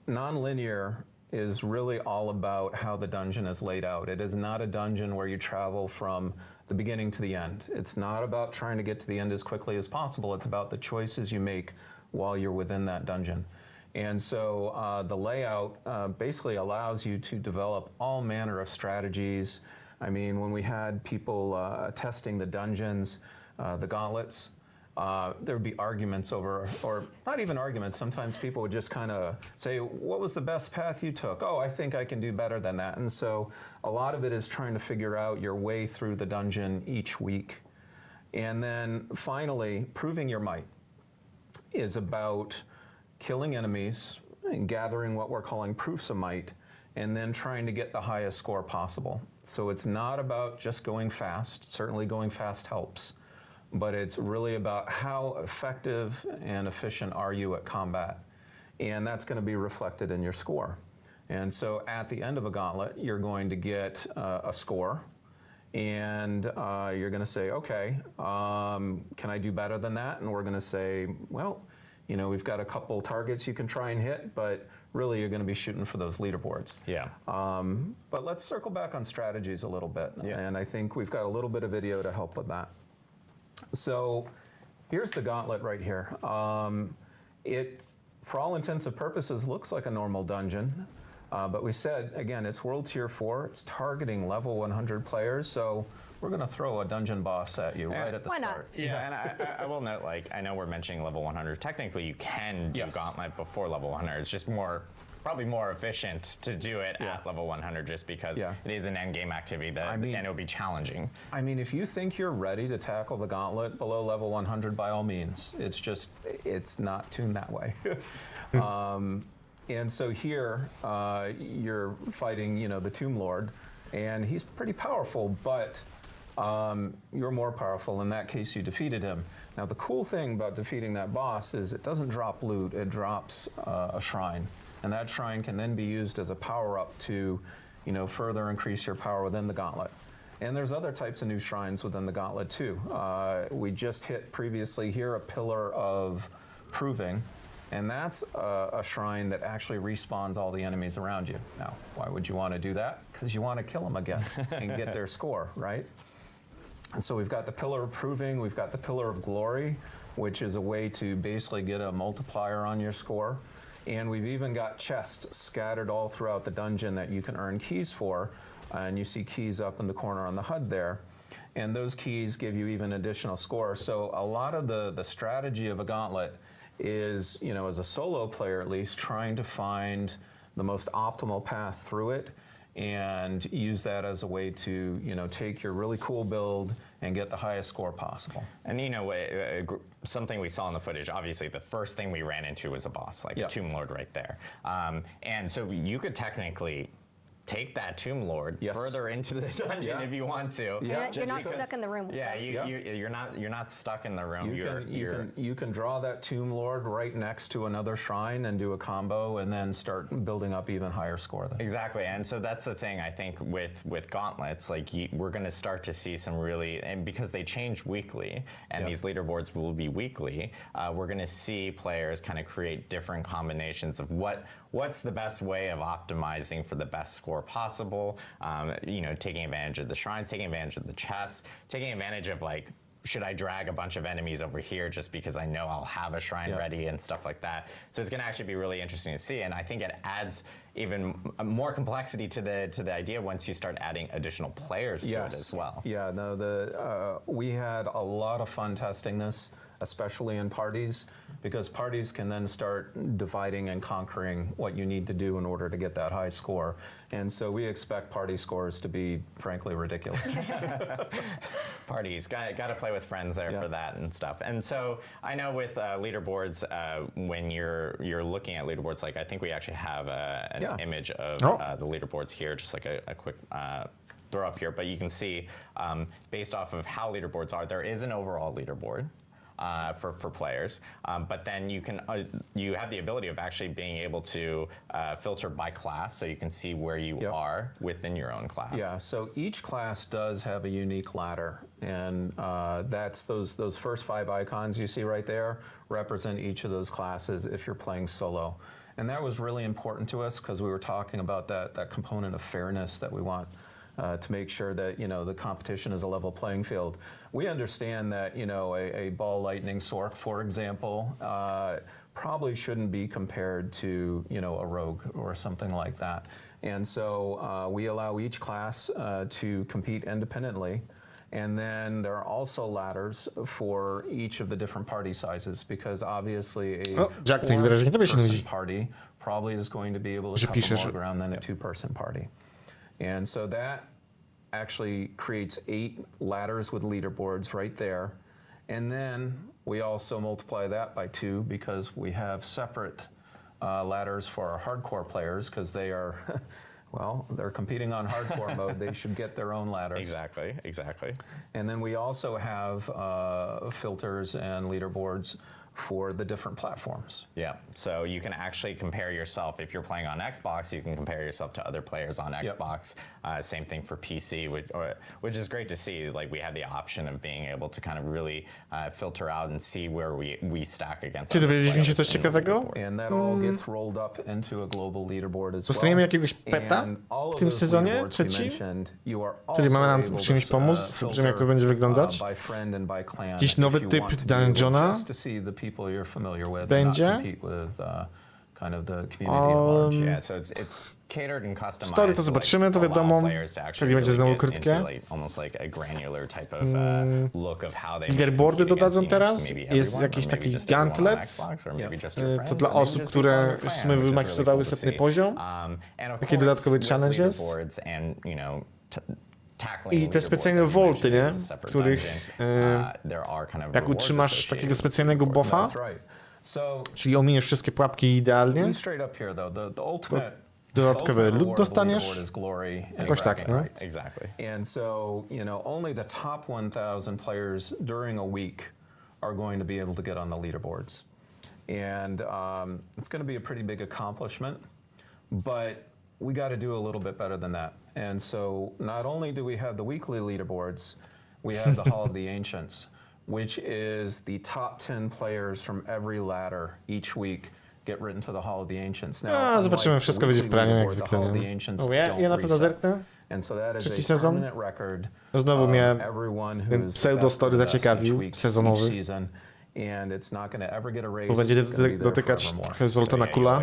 Non-linear is really all about how the dungeon is laid out. It is not a dungeon where you travel from the beginning to the end. It's not about trying to get to the end as quickly as possible. It's about the choices you make while you're within that dungeon. And so the layout basically allows you to develop all manner of strategies. I mean, when we had people testing the dungeons, the gauntlets, there would be arguments over, or not even arguments, sometimes people would just kind of say, what was the best path you took? Oh, I think I can do better than that. And so a lot of it is trying to figure out your way through the dungeon each week. And then finally, proving your might is about killing enemies and gathering what we're calling proofs of might, and then trying to get the highest score possible. So it's not about just going fast. Certainly going fast helps. But it's really about how effective and efficient are you at combat. And that's going to be reflected in your score. And so at the end of a gauntlet, you're going to get a score. And you're going to say, okay, can I do better than that? And we're going to say, well, you know, we've got a couple targets you can try and hit, but really you're going to be shooting for those leaderboards. Yeah. But let's circle back on strategies a little bit. Yeah. And I think we've got a little bit of video to help with that. So here's the gauntlet right here. It, for all intents and purposes, looks like a normal dungeon. But we said, again, it's World Tier 4. It's targeting level 100 players. So we're going to throw a dungeon boss at you right at the Why not? start. Yeah, and I will note, like, I know we're mentioning level 100. Technically, you can do Yes. Gauntlet before level 100. It's just probably more efficient to do it at level 100 just because it is an end game activity that, and it'll be challenging. I mean, if you think you're ready to tackle the gauntlet below level 100, by all means. It's just, it's not tuned that way. And so here, you're fighting, you know, the Tomb Lord, and he's pretty powerful, but you're more powerful. In that case, you defeated him. Now, the cool thing about defeating that boss is it doesn't drop loot, it drops a shrine. And that shrine can then be used as a power-up to, you know, further increase your power within the gauntlet. And there's other types of new shrines within the gauntlet, too. We just hit previously here a pillar of proving, and that's a shrine that actually respawns all the enemies around you. Now, why would you want to do that? Because you want to kill them again and get their score, right? And so we've got the pillar of proving, we've got the pillar of glory, which is a way to basically get a multiplier on your score. And we've even got chests scattered all throughout the dungeon that you can earn keys for. And you see keys up in the corner on the HUD there. And those keys give you even additional score. So a lot of the strategy of a gauntlet is, you know, as a solo player at least, trying to find the most optimal path through it and use that as a way to, you know, take your really cool build and get the highest score possible. And, you know, something we saw in the footage, obviously the first thing we ran into was a boss, like a Tomb Lord right there. And so you could technically take that Tomb Lord further into the dungeon if you want to. Yeah. You're not stuck in the room. Yeah, you're not stuck in the room. You can draw that Tomb Lord right next to another shrine and do a combo and then start building up even higher score. Exactly, and so that's the thing I think with gauntlets, like we're going to start to see some really, and because they change weekly and these leaderboards will be weekly, we're going to see players kind of create different combinations of what's the best way of optimizing for the best score possible, you know, taking advantage of the shrines, taking advantage of the chests, taking advantage of, like, should I drag a bunch of enemies over here just because I know I'll have a shrine ready and stuff like that. So it's going to actually be really interesting to see, and I think it adds even more complexity to the idea once you start adding additional players to it as well. Yeah, no, we had a lot of fun testing this, especially in parties, because parties can then start dividing and conquering what you need to do in order to get that high score. And so we expect party scores to be, frankly, ridiculous. Parties, got to play with friends there for that and stuff. And so I know with leaderboards, when you're looking at leaderboards, like I think we actually have an image of the leaderboards here, just like a quick throw up here, but you can see based off of how leaderboards are, there is an overall leaderboard. For players, but then you have the ability of actually being able to filter by class, so you can see where you are within your own class. Yeah, so each class does have a unique ladder, and that's those first 5 icons you see right there represent each of those classes if you're playing solo. And that was really important to us because we were talking about that component of fairness that we want. To make sure that the competition is a level playing field. We understand that a ball lightning sork, for example, probably shouldn't be compared to a rogue or something like that. And so we allow each class to compete independently. And then there are also ladders for each of the different party sizes, because obviously a Jack, four-person party probably is going to be able to cover more ground than a 2-person party. And so that actually creates 8 ladders with leaderboards right there. And then we also multiply that by 2 because we have separate ladders for our hardcore players, because they are, well, they're competing on hardcore mode. They should get their own ladders. Exactly, exactly. And then we also have filters and leaderboards for the different platforms. Yeah, so you can actually compare yourself. If you're playing on Xbox, you can compare yourself to other players on Xbox. Same thing for PC, which is great to see. Like, we have the option of being able to kind of really filter out and see where we stack against other players. Coś ciekawego? And that all gets rolled up into a global leaderboard as well. Dostaniemy jakiegoś peta w tym sezonie trzecim, który ma nam w czymś pomóc, w czym jak to będzie wyglądać. Jakiś nowy typ dungeona będzie. Yeah, so it's catered and customized. Story to zobaczymy, to wiadomo. Pewnie będzie znowu krótkie. Leaderboardy dodadzą teraz. Jest jakiś taki gauntlet. To dla osób, które w sumie wymaksowały 100 poziom. Takie dodatkowe challenges. I te specjalne volty, nie? W których jak utrzymasz takiego specjalnego buffa, czyli ominiesz wszystkie pułapki idealnie, dodatkowy loot dostaniesz. Jakoś tak, no? Exactly. And so, only the top 1,000 players during a week are going to be able to get on the leaderboards. And it's going to be a pretty big accomplishment, but we got to do a little bit better than that. And so not only do we have the weekly leaderboards, we have the Hall of the Ancients, which is the top 10 players from every ladder each week get written to the Hall of the Ancients. Now, zobaczymy, wszystko wyjdzie w planie, jak zwykle. Ja na pewno zerknę. Trzeci sezon. Znowu mnie ten pseudo-story zaciekawił, sezonowy. Bo będzie dotykać trochę Zoltana Kula.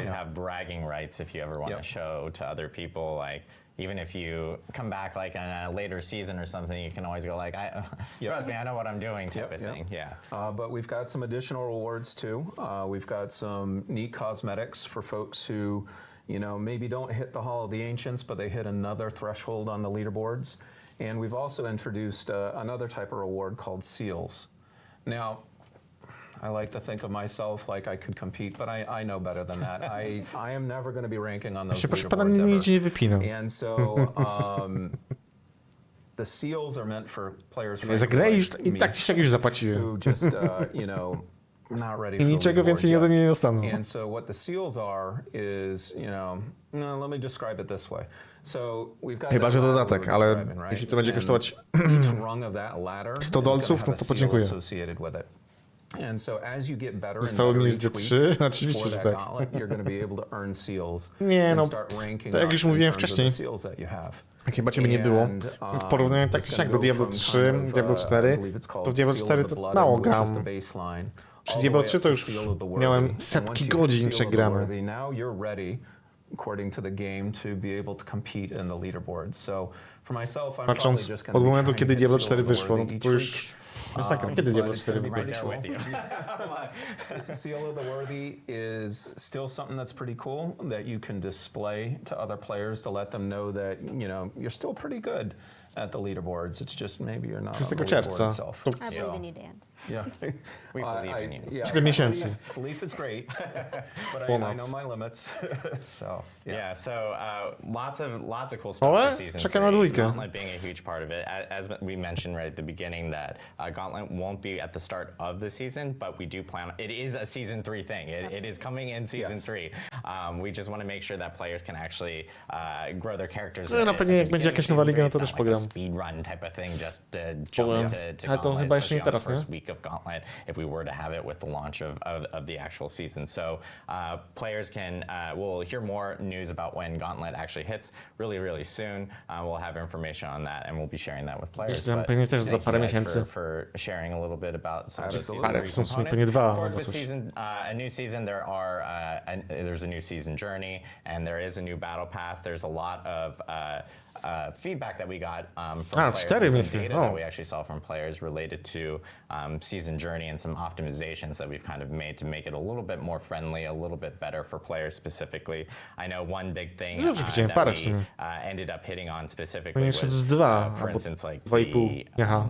Even if you come back like in a later season or something, you can always go like, trust me, I know what I'm doing type of thing. Yeah. But we've got some additional rewards too. We've got some neat cosmetics for folks who, maybe don't hit the Hall of the Ancients, but they hit another threshold on the leaderboards. And we've also introduced another type of reward called seals. Now, I like to think of myself like I could compete, but I know better than that. I am never going to be ranking on those leaderboards ever. And so the seals are meant for players who just, not ready for niczego więcej ode mnie nie dostaną. And so what the seals are is, let me describe it this way. So we've got chyba, że dodatek, ale jeśli to będzie kosztować $100, no to podziękuję. And so as you get better Zostało mi z 3, oczywiście, że tak. Nie, no, tak jak już mówiłem wcześniej, jak chyba ciebie nie było, w porównaniu tak czy siak do Diablo 3, Diablo 4, to w Diablo 4 to mało gram. Przy Diablo 3 to już miałem setki godzin przegrane. According to the game, to be able to compete in the leaderboard. So for myself, I'm patrząc od momentu, kiedy Diablo 4 wyszło, no to już masakra. Kiedy Diablo 4 wyszło? Seal of the Worthy is still something that's pretty cool that you can display to other players to let them know that, you're still pretty good at the leaderboards. It's just maybe you're not on 6 the leaderboard czerwca. itself. To I believe in you, Dan. Yeah. We believe in you. Yeah, 7 miesięcy. Belief is great, but I know my limits. So Yeah, so lots of cool stuff Ale for season czekam na 3. dwójkę. Gauntlet being a huge part of it. As we mentioned right at the beginning, that Gauntlet won't be at the start of the season, but we do plan. It is a season 3 thing. It is coming in season 3. We just want to make sure that players can actually grow their characters. No pewnie jak będzie jakaś nowa liga, no to też pogram. Speedrun type of thing, just to jump into Ale to Gauntlet, chyba jeszcze nie especially on the teraz, first nie? week of Gauntlet, if we were to have it with the launch of the actual season. So players will hear more news about when Gauntlet actually hits really soon. We'll have information on that, and we'll be sharing that with players. Myślałem But pewnie też za thank parę you guys miesięcy. for sharing a little bit about some of the season Absolutely. 3 W sumie components. pewnie 2 Of course, albo with coś. a new season, there's a new season journey, and there is a new battle pass. There's a lot of feedback that we got from players, 4 and some myślę. data that we actually saw from players related to season journey and some optimizations that we've kind of made to make it a little bit more friendly, a little bit better for players specifically. I know one big thing No, widziałem that parę w we sumie. ended up hitting on specifically Pewnie was, jeszcze z 2, for albo instance, like 2,5. Aha.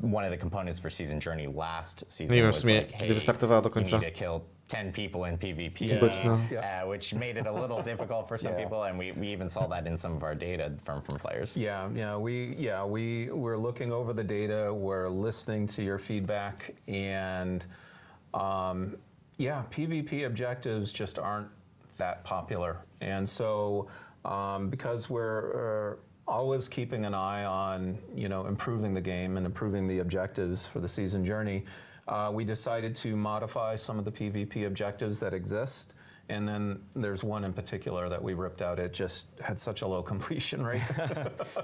one of the components for season journey last season Nie wiem w was sumie, like, kiedy hey, wystartowała do you końca. need to kill 10 people in PvP, Obecna. which made it a little difficult for some people, and we even saw that in some of our data from players. We're looking over the data. We're listening to your feedback, and PvP objectives just aren't that popular, and so because we're always keeping an eye on improving the game and improving the objectives for the season journey, we decided to modify some of the PvP objectives that exist. And then there's one in particular that we ripped out. It just had such a low completion rate.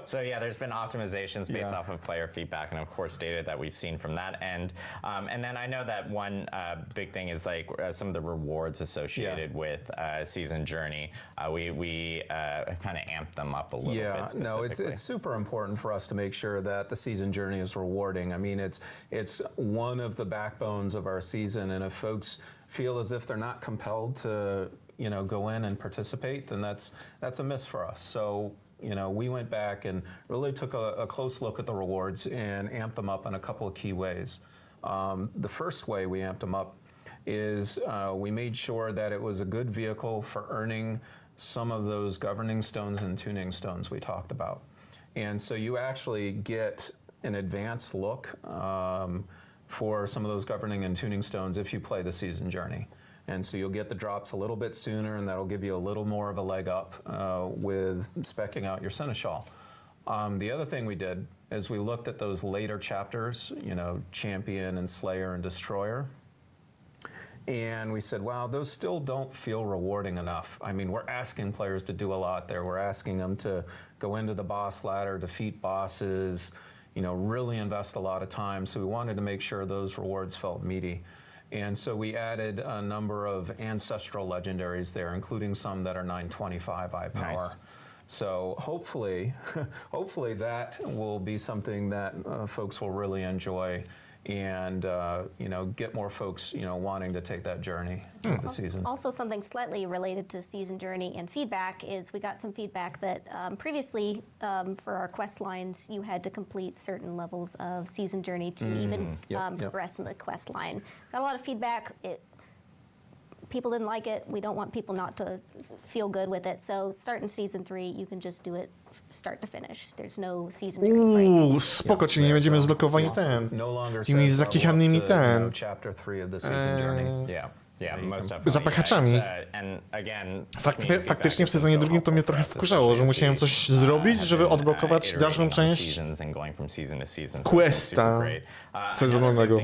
So yeah, there's been optimizations based off of player feedback and of course data that we've seen from that end. And then I know that one big thing is like some of the rewards associated with season journey. We have kind of amped them up a little bit specifically. It's super important for us to make sure that the season journey is rewarding. I mean, it's one of the backbones of our season, and if folks feel as if they're not compelled to go in and participate, then that's a miss for us. So we went back and really took a close look at the rewards and amped them up in a couple of key ways. The first way we amped them up is we made sure that it was a good vehicle for earning some of those governing stones and tuning stones we talked about. And so you actually get an advanced look for some of those governing and tuning stones if you play the season journey. And so you'll get the drops a little bit sooner, and that'll give you a little more of a leg up with speccing out your seneschal. The other thing we did is we looked at those later chapters, Champion and Slayer and Destroyer, and we said, wow, those still don't feel rewarding enough. I mean, we're asking players to do a lot there. We're asking them to go into the boss ladder, defeat bosses, really invest a lot of time. So we wanted to make sure those rewards felt meaty. And so we added a number of ancestral legendaries there, including some that are 925 eye power. Nice. So hopefully that will be something that folks will really enjoy, and get more folks wanting to take that journey through the season. Also, something slightly related to season journey and feedback is we got some feedback that previously for our quest lines you had to complete certain levels of season journey to even progress in the quest line. Got a lot of feedback. People didn't like it. We don't want people not to feel good with it. So starting season 3, you can just do it start to finish. There's no season journey break. Spoko, czyli nie będziemy zlokowani tymi zakichanymi chapter 3 of the season journey. Yeah, most definitely. Zapachaczami. And again, Faktycznie w sezonie drugim to mnie trochę wkurzało, że musiałem coś zrobić, żeby odblokować dalszą część questa sezonowego.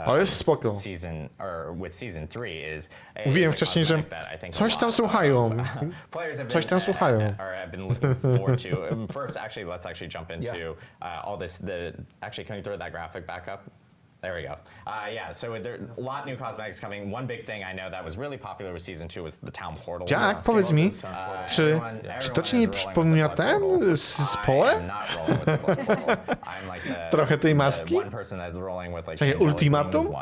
To jest spoko. Mówiłem wcześniej, że coś tam słuchają. Coś tam słuchają. First, let's actually jump into all this. Can you throw that graphic back up? There we go. So there a lot of new cosmetics coming. One big thing I know that was really popular with season 2 was the town portal. Jack, powiedz mi, czy to ci nie przypomina ten z Poe? Trochę tej maski? Czekaj, ultimatum?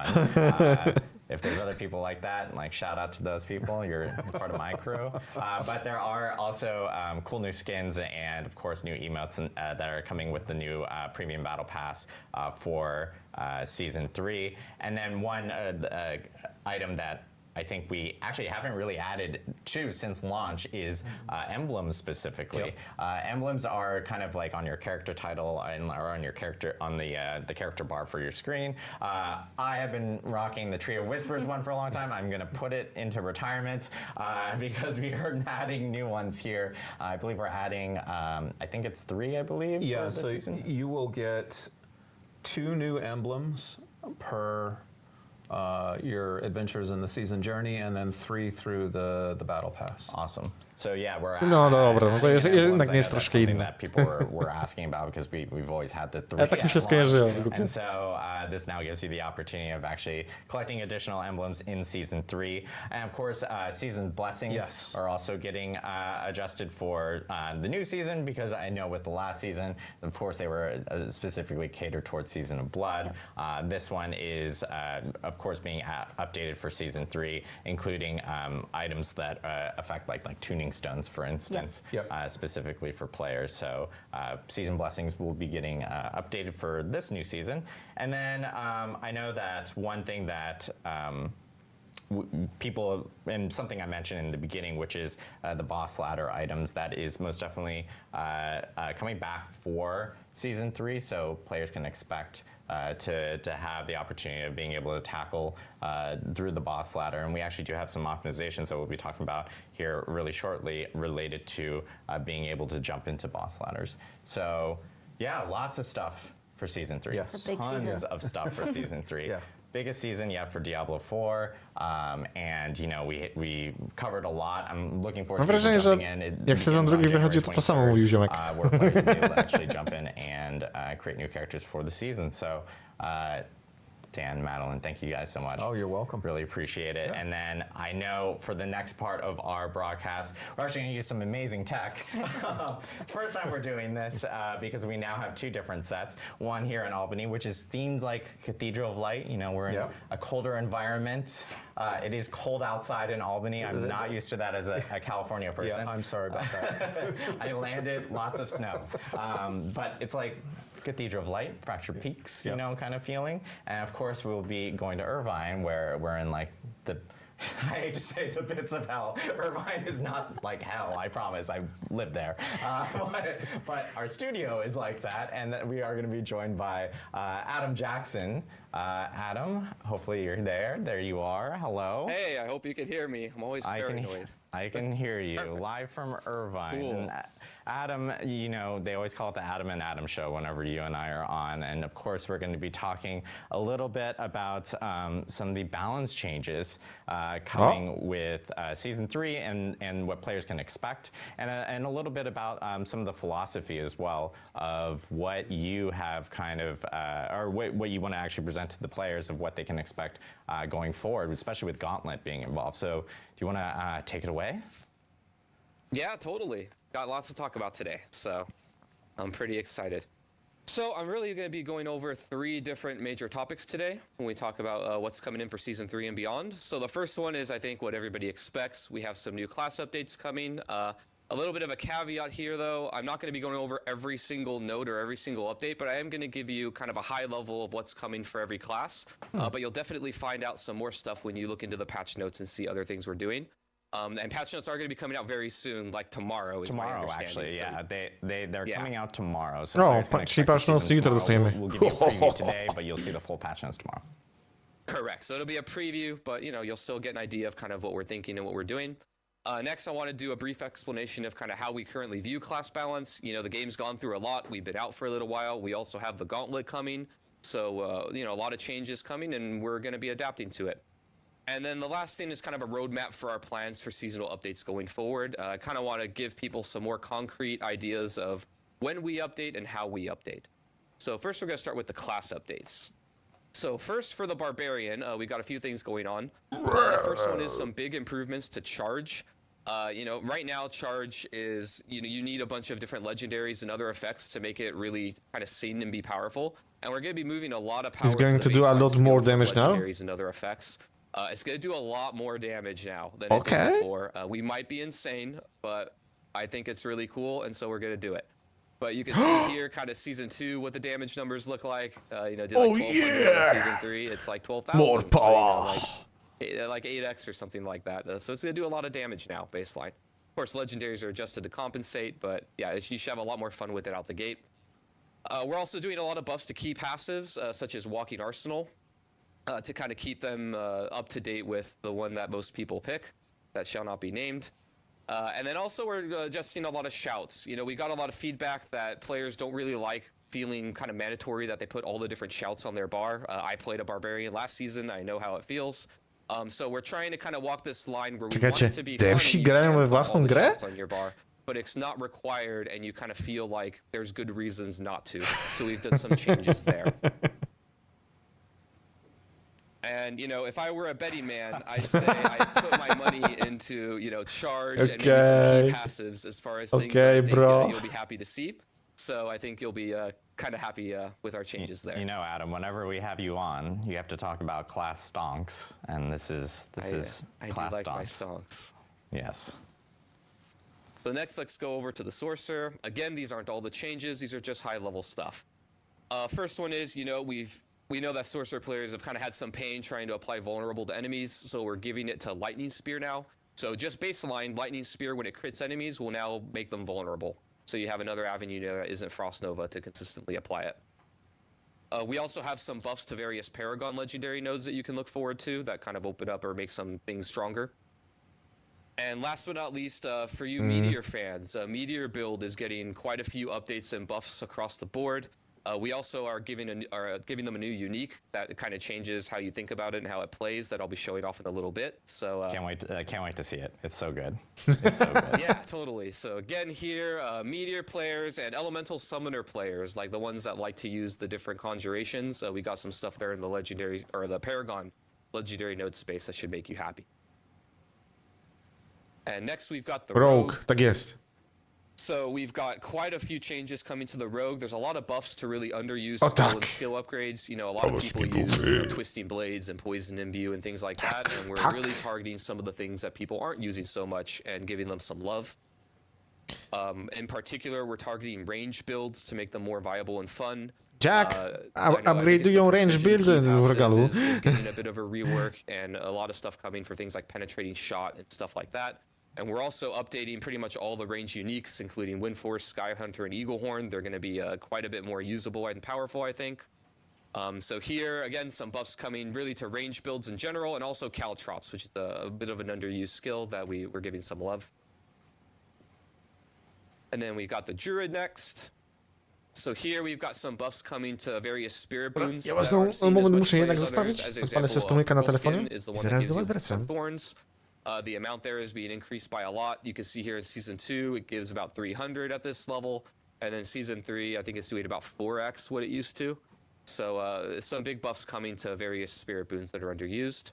if there's other people like that, like shout out to those people. You're part of my crew. But there are also cool new skins and of course new emotes that are coming with the new premium battle pass for season 3. And then one item that I think we actually haven't really added to since launch is emblems specifically. Yep. Emblems are kind of like on your character title or on your character on the character bar for your screen. I have been rocking the Tree of Whispers one for a long time. I'm going to put it into retirement because we are adding new ones here. I believe we're adding, I think it's 3, I believe. Yeah, for this so season. you will get 2 new emblems per your adventures in the season journey, and then 3 through the battle pass. Awesome. So yeah, we're No dobra, no to jest adding jednak nie jest emblems. That's troszkę something inne. that people were asking about because we've always had the 3 Ale tak mi się at skojarzyło. launch. And so this now gives you the opportunity of actually collecting additional emblems in season 3. And of course, season blessings are also getting adjusted for the new season, because I know with the last season, of course, they were specifically catered towards Season of Blood. This one is, of course, being updated for season 3, including items that affect like tuning stones, for instance, specifically for players. So season blessings will be getting updated for this new season. And then I know that one thing that people, and something I mentioned in the beginning, which is the boss ladder items, that is most definitely coming back for season 3, so players can expect to have the opportunity of being able to tackle through the boss ladder. And we actually do have some optimizations that we'll be talking about here really shortly related to being able to jump into boss ladders. So yeah, lots of stuff for season 3. Yes. It's a big Tons season. of stuff for season 3. Yeah. Biggest season yet for Diablo IV, and you know we covered a lot. I'm looking forward Mam to wrażenie, że jumping in. It jak sezon begins on drugi wychodzi, January to samo mówił ziomek. 23rd, where players will be able to actually jump in and create new characters for the season. So Dan, Madeline, thank you guys so much. Oh, you're welcome. Really appreciate it. Yeah. And then I know for the next part of our broadcast, we're actually going to use some amazing tech. First time we're doing this because we now have 2 different sets. One here in Albany, which is themed like Cathedral of Light. You know, we're in a colder environment. It is cold outside in Albany. I'm not used to that as a California person. Yeah, I'm sorry about that. I landed, lots of snow. But it's like Cathedral of Light, Fractured Peaks, you know, kind of feeling. And of course, we'll be going to Irvine, where we're in like the, I hate to say the bits of hell. Irvine is not like hell, I promise. I lived there. But our studio is like that, and we are going to be joined by Adam Jackson. Adam, hopefully you're there. There you are. Hello. Hey, I hope you can hear me. I'm always paranoid. I can hear you live from Irvine. Cool. And Adam, you know, they always call it the Adam and Adam show whenever you and I are on. And of course, we're going to be talking a little bit about some of the balance changes coming with season 3 and what players can expect. And a little bit about some of the philosophy as well of what you have kind of, or what you want to actually present to the players of what they can expect going forward, especially with Gauntlet being involved. So do you want to take it away? Yeah, totally. Got lots to talk about today, so I'm pretty excited. So I'm really going to be going over 3 different major topics today when we talk about what's coming in for Season 3 and beyond. So the first one is, I think, what everybody expects. We have some new class updates coming. A little bit of a caveat here, though. I'm not going to be going over every single note or every single update, but I am going to give you kind of a high level of what's coming for every class. But you'll definitely find out some more stuff when you look into the patch notes and see other things we're doing. And patch notes are going to be coming out very soon, like tomorrow. Tomorrow, actually, yeah. They're coming out tomorrow. So No, players can czyli expect to patch see notes them jutro tomorrow. dostajemy. We'll give you a preview today, but you'll see the full patch notes tomorrow. Correct. So it'll be a preview, but you know, you'll still get an idea of kind of what we're thinking and what we're doing. Next, I want to do a brief explanation of kind of how we currently view class balance. You know, the game's gone through a lot. We've been out for a little while. We also have the Gauntlet coming. So, you know, a lot of changes coming, and we're going to be adapting to it. And then the last thing is kind of a roadmap for our plans for seasonal updates going forward. I kind of want to give people some more concrete ideas of when we update and how we update. So first, we're going to start with the class updates. So first, for the Barbarian, we got a few things going on. The first one is some big improvements to charge. You know, right now, charge is, you know, you need a bunch of different legendaries and other effects to make it really kind of sing and be powerful. And we're going to be moving a lot of power He's going to to do a baseline lot skill more for damage now? legendaries and other effects. It's going to do a lot more damage now than it did before. We might be insane, but I think it's really cool, and so we're going to do it. But you can see here, kind of season 2, what the damage numbers look like. You know, did like 1,200 in season 3. It's like 12,000. More power. You know, like 8x or something like that. So it's going to do a lot of damage now, baseline. Of course, legendaries are adjusted to compensate, but yeah, you should have a lot more fun with it out the gate. We're also doing a lot of buffs to key passives, such as Walking Arsenal, to kind of keep them up to date with the one that most people pick, that shall not be named. And then also we're adjusting a lot of shouts. You know, we got a lot of feedback that players don't really like feeling kind of mandatory that they put all the different shouts on their bar. I played a barbarian last season. I know how it feels. So we're trying to kind of walk this line where we want it to be funny. Devsi grają we własną grę? On your bar, but it's not required, and you kind of feel like there's good reasons not to. So we've done some changes there. And, you know, if I were a betting man, I'd say I'd put my money into, you know, charge and maybe some key passives as far as things that I think you'll be happy to see. So I think you'll be kind of happy with our changes there. You know, Adam, whenever we have you on, you have to talk about class stonks, and this is class do like stonks. my stonks. Yes. So next, let's go over to the Sorcerer. Again, these aren't all the changes. These are just high-level stuff. First one is, you know, we know that Sorcerer players have kind of had some pain trying to apply vulnerable to enemies, so we're giving it to Lightning Spear now. So just baseline, Lightning Spear, when it crits enemies, will now make them vulnerable. So you have another avenue that isn't Frost Nova to consistently apply it. We also have some buffs to various Paragon legendary nodes that you can look forward to that kind of open up or make some things stronger. And last but not least, for you Meteor fans, Meteor build is getting quite a few updates and buffs across the board. We also are giving them a new unique that kind of changes how you think about it and how it plays that I'll be showing off in a little bit. So can't wait to see it. It's so good. It's so good. Yeah, totally. So again here, Meteor players and Elemental Summoner players, like the ones that like to use the different conjurations, we got some stuff there in the legendary or the Paragon legendary node space that should make you happy. And next we've got the Rogue. Tak jest. So we've got quite a few changes coming to the Rogue. There's a lot of buffs to really underuse skill upgrades. You know, a lot of people use Twisting Blades and Poison Imbue and things like that. And we're really targeting some of the things that people aren't using so much and giving them some love. In particular, we're targeting range builds to make them more viable and fun. Jack, upgrade'ują range buildy w regalu. Is getting a bit of a rework and a lot of stuff coming for things like Penetrating Shot and stuff like that. And we're also updating pretty much all the range uniques, including Windforce, Skyhunter, and Eaglehorn. They're going to be quite a bit more usable and powerful, I think. So here, again, some buffs coming really to range builds in general, and also Caltrops, which is a bit of an underused skill that we're giving some love. And then we got the Druid next. So here we've got some buffs coming to various spirit boons. Ja was moment muszę jednak zostawić. Odpalę sobie strumyka na telefonie i zaraz do was wracam. The amount there is being increased by a lot. You can see here in Season 2, it gives about 300 at this level. And then Season 3, I think it's doing about 4x what it used to. So some big buffs coming to various spirit boons that are underused.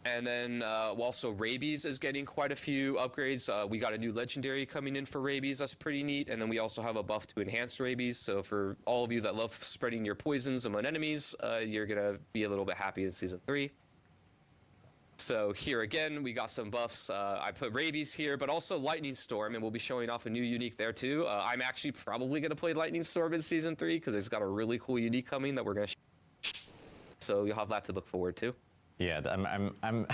And then also Rabies is getting quite a few upgrades. We got a new legendary coming in for Rabies. That's pretty neat. And then we also have a buff to enhance Rabies. So for all of you that love spreading your poisons among enemies, you're going to be a little bit happy in Season 3. So here again, we got some buffs. I put Rabies here, but also Lightning Storm, and we'll be showing off a new unique there too. I'm actually probably going to play Lightning Storm in Season 3 because it's got a really cool unique coming that we're going to so you'll have that to look forward to. Yeah, I'm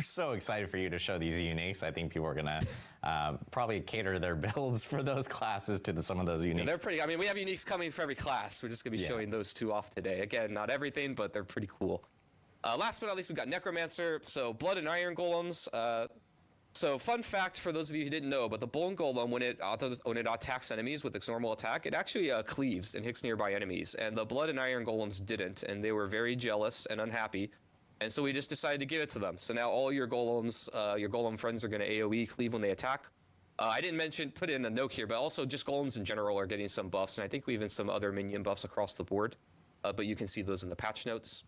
so excited for you to show these uniques. I think people are gonna probably cater their builds for those classes to some of those uniques. Yeah, they're pretty. I mean, we have uniques coming for every class. We're just gonna be showing those two off today. Again, not everything, but they're pretty cool. Last but not least, we got Necromancer. So Blood and Iron Golems. So fun fact for those of you who didn't know, but the Bone Golem, when it attacks enemies with its normal attack, it actually cleaves and hits nearby enemies. And the Blood and Iron Golems didn't, and they were very jealous and unhappy. And so we just decided to give it to them. So now all your golems, your golem friends are going to AoE cleave when they attack. I didn't put in a note here, but also just golems in general are getting some buffs. And I think we even some other minion buffs across the board. But you can see those in the patch notes.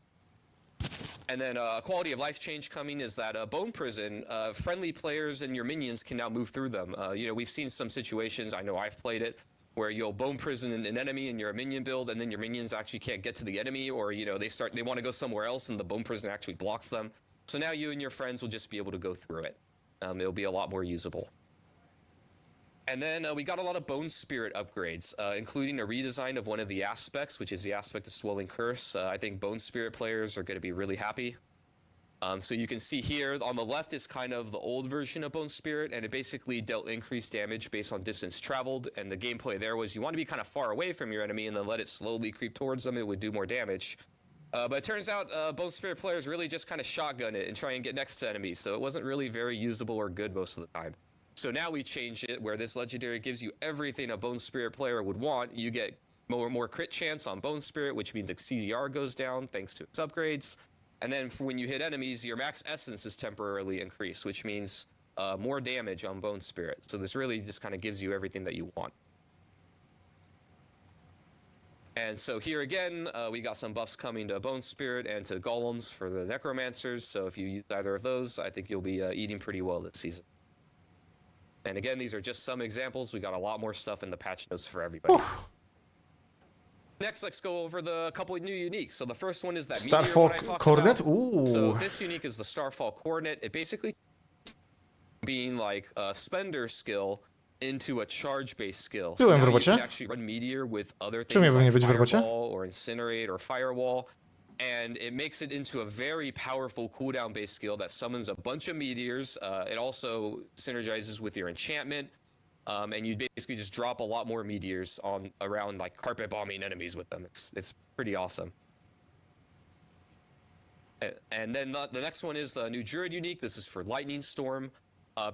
And then a quality of life change coming is that Bone Prison, friendly players and your minions can now move through them. You know, we've seen some situations, I know I've played it, where you'll bone prison an enemy in your minion build, and then your minions actually can't get to the enemy, or they want to go somewhere else, and the bone prison actually blocks them. So now you and your friends will just be able to go through it. It'll be a lot more usable. And then we got a lot of bone spirit upgrades, including a redesign of one of the aspects, which is the aspect of Swelling Curse. I think bone spirit players are going to be really happy. So you can see here on the left is kind of the old version of Bone Spirit, and it basically dealt increased damage based on distance traveled. And the gameplay there was you want to be kind of far away from your enemy and then let it slowly creep towards them. It would do more damage. But it turns out Bone Spirit players really just kind of shotgun it and try and get next to enemies. So it wasn't really very usable or good most of the time. So now we changed it where this legendary gives you everything a Bone Spirit player would want. You get more crit chance on Bone Spirit, which means its CDR goes down thanks to its upgrades. And then for when you hit enemies, your max essence is temporarily increased, which means more damage on Bone Spirit. So this really just kind of gives you everything that you want. And so here again, we got some buffs coming to Bone Spirit and to Golems for the Necromancers. So if you use either of those, I think you'll be eating pretty well this season. And again, these are just some examples. We got a lot more stuff in the patch notes for everybody. Oof. Next, let's go over the couple of new uniques. So the first one is that Starfall coordinate. Ooh. So this unique is the Starfall coordinate. It basically being like a spender skill into a charge-based skill. So now you can actually run meteor with other things like fireball or incinerate or firewall, and it makes it into a very powerful cooldown-based skill that summons a bunch of meteors. It also synergizes with your enchantment. And you basically just drop a lot more meteors around like carpet bombing enemies with them. It's pretty awesome. And then the next one is the new Druid unique. This is for Lightning Storm.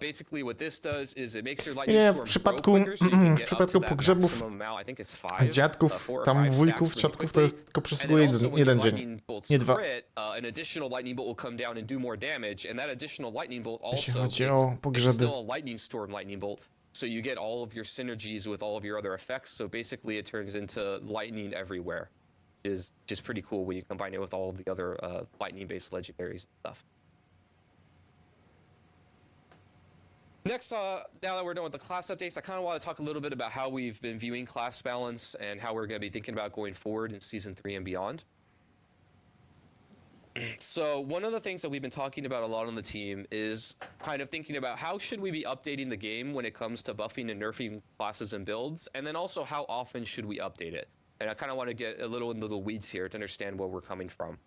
Basically what this does is it makes your Lightning Storm grow quicker, so you can get up to that maximum amount. I think it's 5, dziadków, 4 or tam 5 wujków, stacks ciotków really to jest tylko przysługuje jeden dzień, nie dwa. An additional lightning bolt will come down and do more damage, and that additional lightning bolt Jeśli also chodzi o pogrzeby. still a Lightning Storm lightning bolt. So you get all of your synergies with all of your other effects. So basically, it turns into lightning everywhere, is just pretty cool when you combine it with all of the other lightning-based legendaries and stuff. Next, now that we're done with the class updates, I kind of want to talk a little bit about how we've been viewing class balance and how we're going to be thinking about going forward in Season 3 and beyond. So one of the things that we've been talking about a lot on the team is kind of thinking about how should we be updating the game when it comes to buffing and nerfing classes and builds, and then also how often should we update it. And I kind of want to get a little into the weeds here to understand where we're coming from.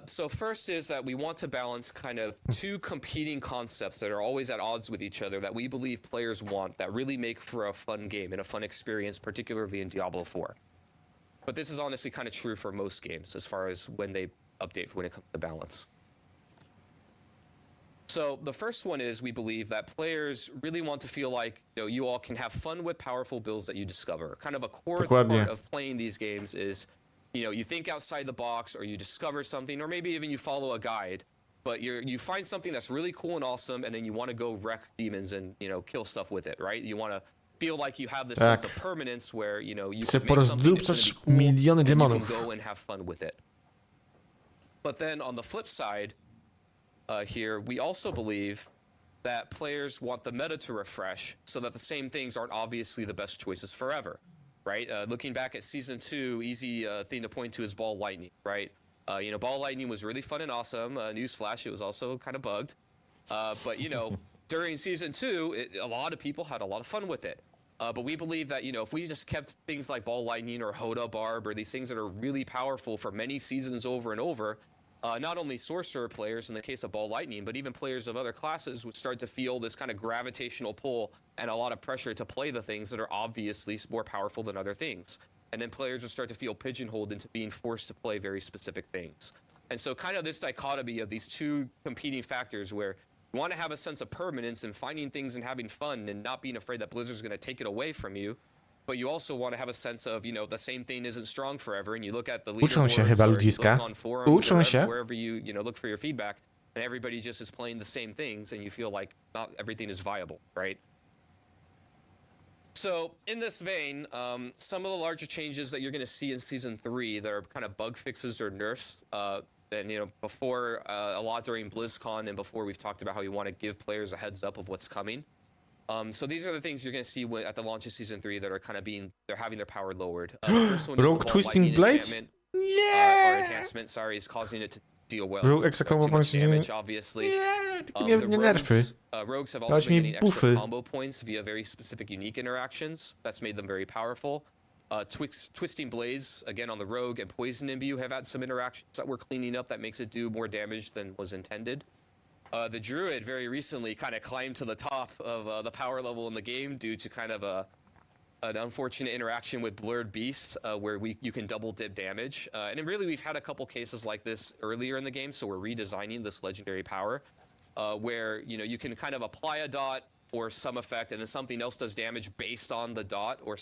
So first is that we want to balance kind of two competing concepts that are always at odds with each other that we believe players want that really make for a fun game and a fun experience, particularly in Diablo IV. But this is honestly kind of true for most games as far as when they update when it comes to balance. So the first one is we believe that players really want to feel like you all can have fun with powerful builds that you discover. Kind of a core part of playing these games is you think outside the box, or you discover something, or maybe even you follow a guide, but you find something that's really cool and awesome, and then you want to go wreck demons and kill stuff with it, right? You want to feel like you have this sense of permanence where you can make something that's going to be cool, and you can go and have fun with it. But then on the flip side, here we also believe that players want the meta to refresh, so that the same things aren't obviously the best choices forever. Right? Looking back at Season 2, easy thing to point to is Ball Lightning, right? Ball Lightning was really fun and awesome. Newsflash, it was also kind of bugged. But, during Season 2, a lot of people had a lot of fun with it. But we believe that, if we just kept things like Ball Lightning or Hoda Barb or these things that are really powerful for many seasons over and over, not only Sorcerer players in the case of Ball Lightning, but even players of other classes would start to feel this kind of gravitational pull and a lot of pressure to play the things that are obviously more powerful than other things. And then players would start to feel pigeonholed into being forced to play very specific things. And so kind of this dichotomy of these two competing factors where you want to have a sense of permanence and finding things and having fun and not being afraid that Blizzard's going to take it away from you, but you also want to have a sense of, the same thing isn't strong forever, and you look at the leaderboards or you look on forums or wherever you look for your feedback, and everybody just is playing the same things, and you feel like not everything is viable, right? So in this vein, some of the larger changes that you're going to see in Season 3 that are kind of bug fixes or nerfs, and before a lot during BlizzCon and before we've talked about how you want to give players a heads up of what's coming. So these are the things you're going to see at the launch of Season 3 that are kind of they're having their power lowered. The first one is Rogue the Vault Twisting Lightning Blade? enchantment, or enhancement, sorry, is causing it to deal well. Rogue exekował Too much bądź damage, obviously. nie The nerfy. rogues have Dałeś also been mi getting extra buffy. combo points via very specific unique interactions. That's made them very powerful. Twisting Blades, again on the rogue, and Poison Imbue have had some interactions that we're cleaning up that makes it do more damage than was intended. The Druid very recently kind of climbed to the top of the power level in the game due to kind of an unfortunate interaction with Blurred Beast, where you can double dip damage. And then really we've had a couple cases like this earlier in the game, so we're redesigning this legendary power, where you can kind of apply a dot or some effect, and then something else does damage based on the dot, or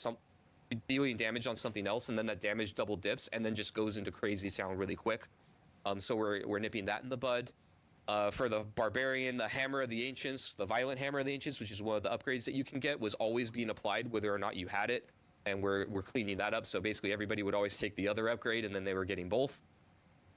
dealing damage on something else, and then that damage double dips and then just goes into crazy town really quick. So we're nipping that in the bud. For the Barbarian, the Hammer of the Ancients, the Violent Hammer of the Ancients, which is one of the upgrades that you can get, was always being applied whether or not you had it, and we're cleaning that up. So basically everybody would always take the other upgrade, and then they were getting both.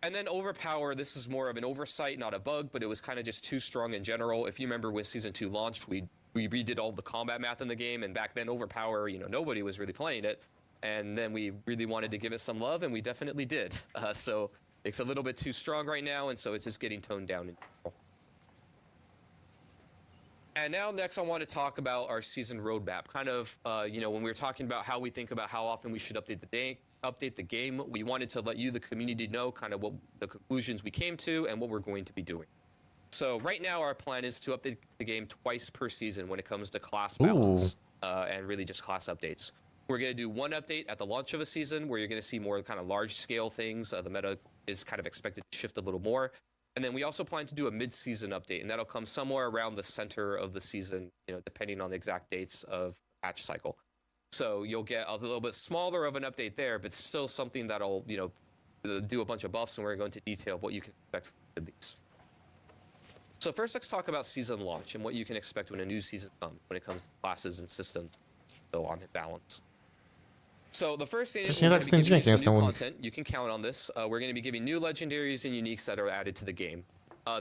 And then Overpower, this is more of an oversight, not a bug, but it was kind of just too strong in general. If you remember when Season 2 launched, we redid all the combat math in the game, and back then Overpower, nobody was really playing it, and then we really wanted to give it some love, and we definitely did. So it's a little bit too strong right now, and so it's just getting toned down. And now next I want to talk about our season roadmap. Kind of, when we were talking about how we think about how often we should update the game, we wanted to let you, the community, know kind of what the conclusions we came to and what we're going to be doing. So right now our plan is to update the game twice per season when it comes to class balance, and really just class updates. We're going to do one update at the launch of a season where you're going to see more kind of large-scale things. The meta is kind of expected to shift a little more. And then we also plan to do a mid-season update, and that'll come somewhere around the center of the season, depending on the exact dates of patch cycle. So you'll get a little bit smaller of an update there, but still something that'll, do a bunch of buffs, and we're going to detail what you can expect from these. So first, let's talk about season launch and what you can expect when a new season comes, when it comes to classes and systems, so on balance. So the first thing is we're going to be giving you some new content. You can count on this. We're going to be giving new legendaries and uniques that are added to the game.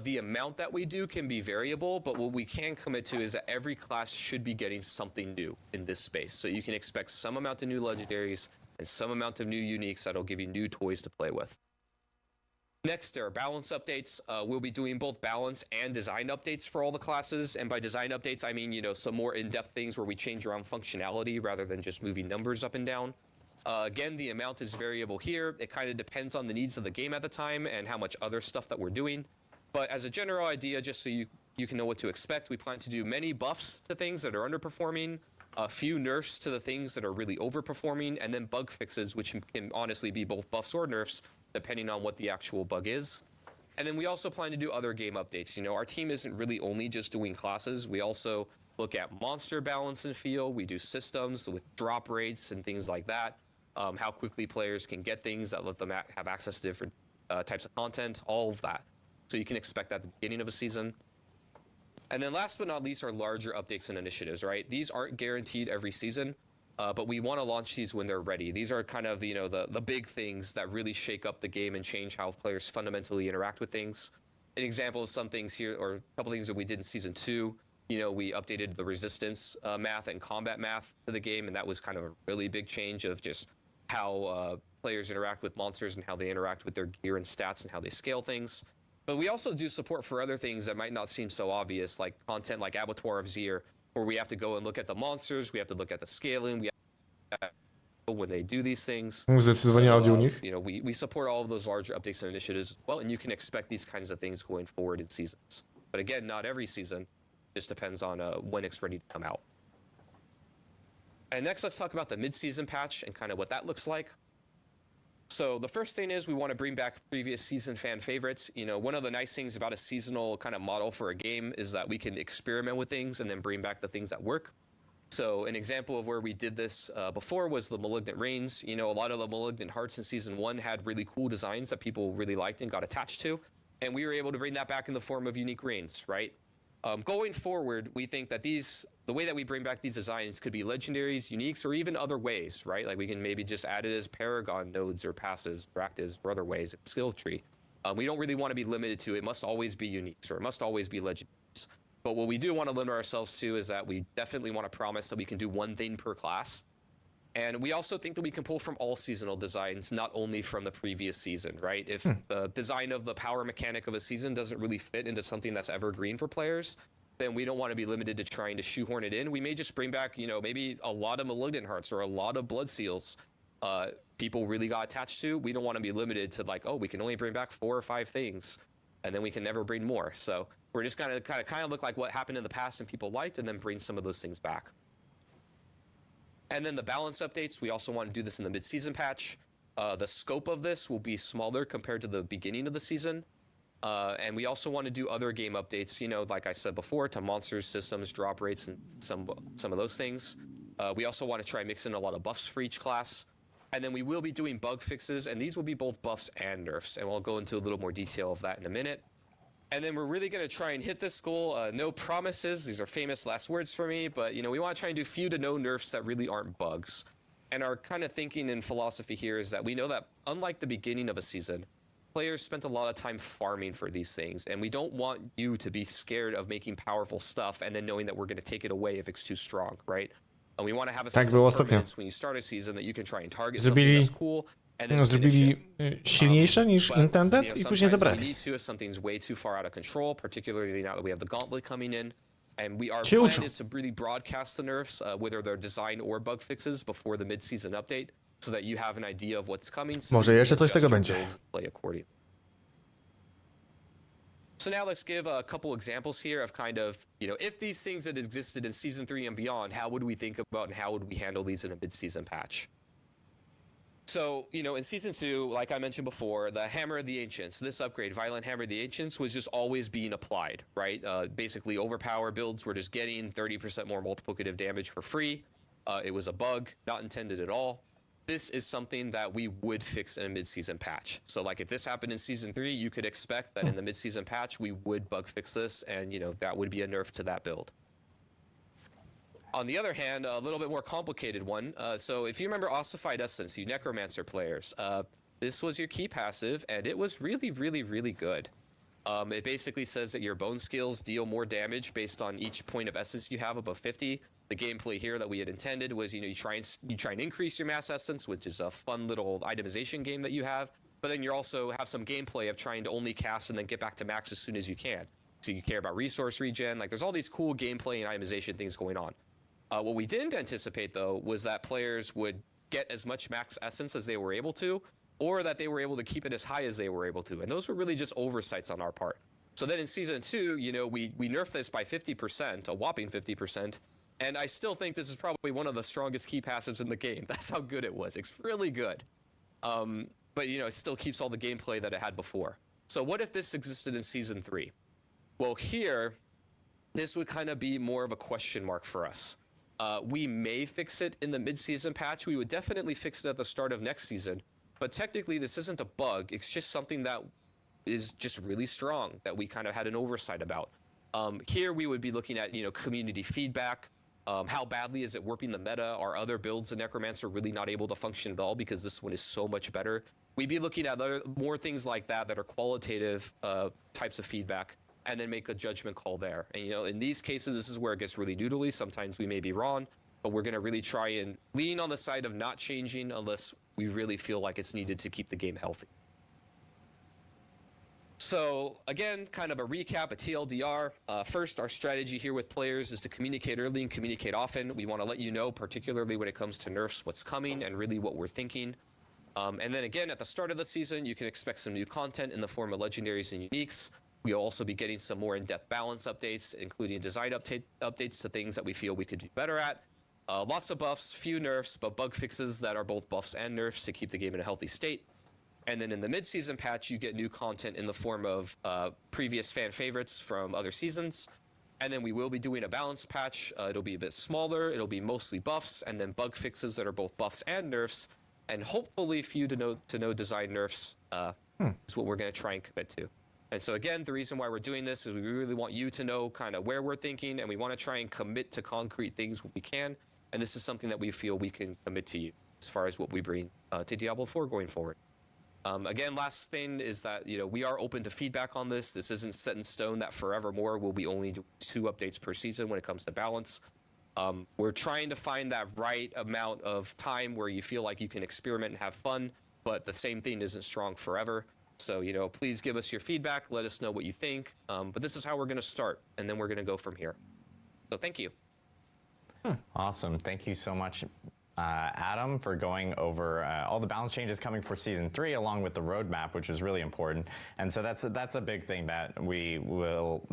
The amount that we do can be variable, but what we can commit to is that every class should be getting something new in this space. So you can expect some amount of new legendaries and some amount of new uniques that'll give you new toys to play with. Next, there are balance updates. We'll be doing both balance and design updates for all the classes. And by design updates, I mean, some more in-depth things where we change around functionality rather than just moving numbers up and down. Again, the amount is variable here. It kind of depends on the needs of the game at the time and how much other stuff that we're doing. But as a general idea, just so you can know what to expect, we plan to do many buffs to things that are underperforming, a few nerfs to the things that are really overperforming, and then bug fixes, which can honestly be both buffs or nerfs, depending on what the actual bug is. And then we also plan to do other game updates. Our team isn't really only just doing classes. We also look at monster balance and feel. We do systems with drop rates and things like that. How quickly players can get things that let them have access to different types of content, all of that. So you can expect that at the beginning of a season. And then last but not least are larger updates and initiatives, right? These aren't guaranteed every season, but we want to launch these when they're ready. These are kind of, the big things that really shake up the game and change how players fundamentally interact with things. An example of some things here, or a couple things that we did in Season 2, we updated the resistance math and combat math to the game, and that was kind of a really big change of just how players interact with monsters and how they interact with their gear and stats and how they scale things. But we also do support for other things that might not seem so obvious, like content like Abattoir of Zir, where we have to go and look at the monsters, we have to look at the scaling, we have to when they do these things. So, we support all of those larger updates and initiatives as well, and you can expect these kinds of things going forward in seasons. But again, not every season. It just depends on when it's ready to come out. And next, let's talk about the mid-season patch and kind of what that looks like. So the first thing is we want to bring back previous season fan favorites. One of the nice things about a seasonal kind of model for a game is that we can experiment with things and then bring back the things that work. So an example of where we did this before was the Malignant Reigns. A lot of the Malignant Hearts in Season 1 had really cool designs that people really liked and got attached to. And we were able to bring that back in the form of unique reigns, right? Going forward, we think that the way that we bring back these designs could be legendaries, uniques, or even other ways, right? Like we can maybe just add it as paragon nodes or passives or actives or other ways, skill tree. We don't really want to be limited to it must always be uniques or it must always be legendaries. But what we do want to limit ourselves to is that we definitely want to promise that we can do one thing per class. And we also think that we can pull from all seasonal designs, not only from the previous season, right? If the design of the power mechanic of a season doesn't really fit into something that's evergreen for players, then we don't want to be limited to trying to shoehorn it in. We may just bring back, you know, maybe a lot of Malignant Hearts or a lot of Blood Seals people really got attached to. We don't want to be limited to like, oh, we can only bring back 4 or 5 things, and then we can never bring more. So we're just going to kind of look like what happened in the past and people liked, and then bring some of those things back. And then the balance updates, we also want to do this in the mid-season patch. The scope of this will be smaller compared to the beginning of the season. And we also want to do other game updates, you know, like I said before, to monsters, systems, drop rates, and some of those things. We also want to try and mix in a lot of buffs for each class. And then we will be doing bug fixes, and these will be both buffs and nerfs. And we'll go into a little more detail of that in a minute. And then we're really going to try and hit this goal. No promises. These are famous last words for me. But, you know, we want to try and do few to no nerfs that really aren't bugs. And our kind of thinking and philosophy here is that we know that, unlike the beginning of a season, players spent a lot of time farming for these things. And we don't want you to be scared of making powerful stuff and then knowing that we're going to take it away if it's too strong, right? And we want to have a sense of permanence when you start a season that you can try and target something that's cool. Zrobili silniejsze niż intended i później zabrali. We need to if something's way too far out of control, particularly now that we have the gauntlet coming in. And our plan is to really broadcast the nerfs, whether they're design or bug fixes, before the mid-season update, so that you have an idea of what's coming. So może jeszcze coś tego będzie. Play accordingly. So now let's give a couple examples here of kind of, you know, if these things had existed in Season 3 and beyond, how would we think about and how would we handle these in a mid-season patch? So, you know, in Season 2, like I mentioned before, the Hammer of the Ancients, this upgrade, Violent Hammer of the Ancients, was just always being applied, right? Basically, overpower builds were just getting 30% more multiplicative damage for free. It was a bug, not intended at all. This is something that we would fix in a mid-season patch. So, like, if this happened in Season 3, you could expect that in the mid-season patch, we would bug fix this, and, you know, that would be a nerf to that build. On the other hand, a little bit more complicated one. So if you remember Ossified Essence, you Necromancer players, this was your key passive, and it was really, really, really good. It basically says that your bone skills deal more damage based on each point of essence you have above 50. The gameplay here that we had intended was, you know, you try and increase your mass essence, which is a fun little itemization game that you have. But then you also have some gameplay of trying to only cast and then get back to max as soon as you can. So you care about resource regen. Like, there's all these cool gameplay and itemization things going on. What we didn't anticipate, though, was that players would get as much max essence as they were able to, or that they were able to keep it as high as they were able to. And those were really just oversights on our part. So then in Season 2, you know, we nerfed this by 50%, a whopping 50%, and I still think this is probably one of the strongest key passives in the game. That's how good it was. It's really good. But, you know, it still keeps all the gameplay that it had before. So what if this existed in Season 3? Well, here, this would kind of be more of a question mark for us. We may fix it in the mid-season patch. We would definitely fix it at the start of next season. But technically, this isn't a bug. It's just something that is just really strong that we kind of had an oversight about. Here, we would be looking at, you know, community feedback. How badly is it warping the meta? Are other builds in Necromancer really not able to function at all because this one is so much better? We'd be looking at more things like that are qualitative types of feedback, and then make a judgment call there. And, you know, in these cases, this is where it gets really noodly. Sometimes we may be wrong, but we're going to really try and lean on the side of not changing unless we really feel like it's needed to keep the game healthy. So, again, kind of a recap, a TLDR. First, our strategy here with players is to communicate early and communicate often. We want to let you know, particularly when it comes to nerfs, what's coming and really what we're thinking. And then again, at the start of the season, you can expect some new content in the form of legendaries and uniques. We'll also be getting some more in-depth balance updates, including design updates to things that we feel we could do better at. Lots of buffs, few nerfs, but bug fixes that are both buffs and nerfs to keep the game in a healthy state. And then in the mid-season patch, you get new content in the form of previous fan favorites from other seasons. And then we will be doing a balance patch. It'll be a bit smaller. It'll be mostly buffs, and then bug fixes that are both buffs and nerfs. And hopefully few to no design nerfs is what we're going to try and commit to. And so again, the reason why we're doing this is we really want you to know kind of where we're thinking, and we want to try and commit to concrete things when we can. And this is something that we feel we can commit to you as far as what we bring to Diablo IV going forward. Again, last thing is that, you know, we are open to feedback on this. This isn't set in stone that forevermore we'll be only doing 2 updates per season when it comes to balance. We're trying to find that right amount of time where you feel like you can experiment and have fun, but the same thing isn't strong forever. So, you know, please give us your feedback. Let us know what you think. But this is how we're going to start, and then we're going to go from here. So thank you. Awesome. Thank you so much, Adam, for going over all the balance changes coming for Season 3, along with the roadmap, which is really important. And so that's a big thing that we will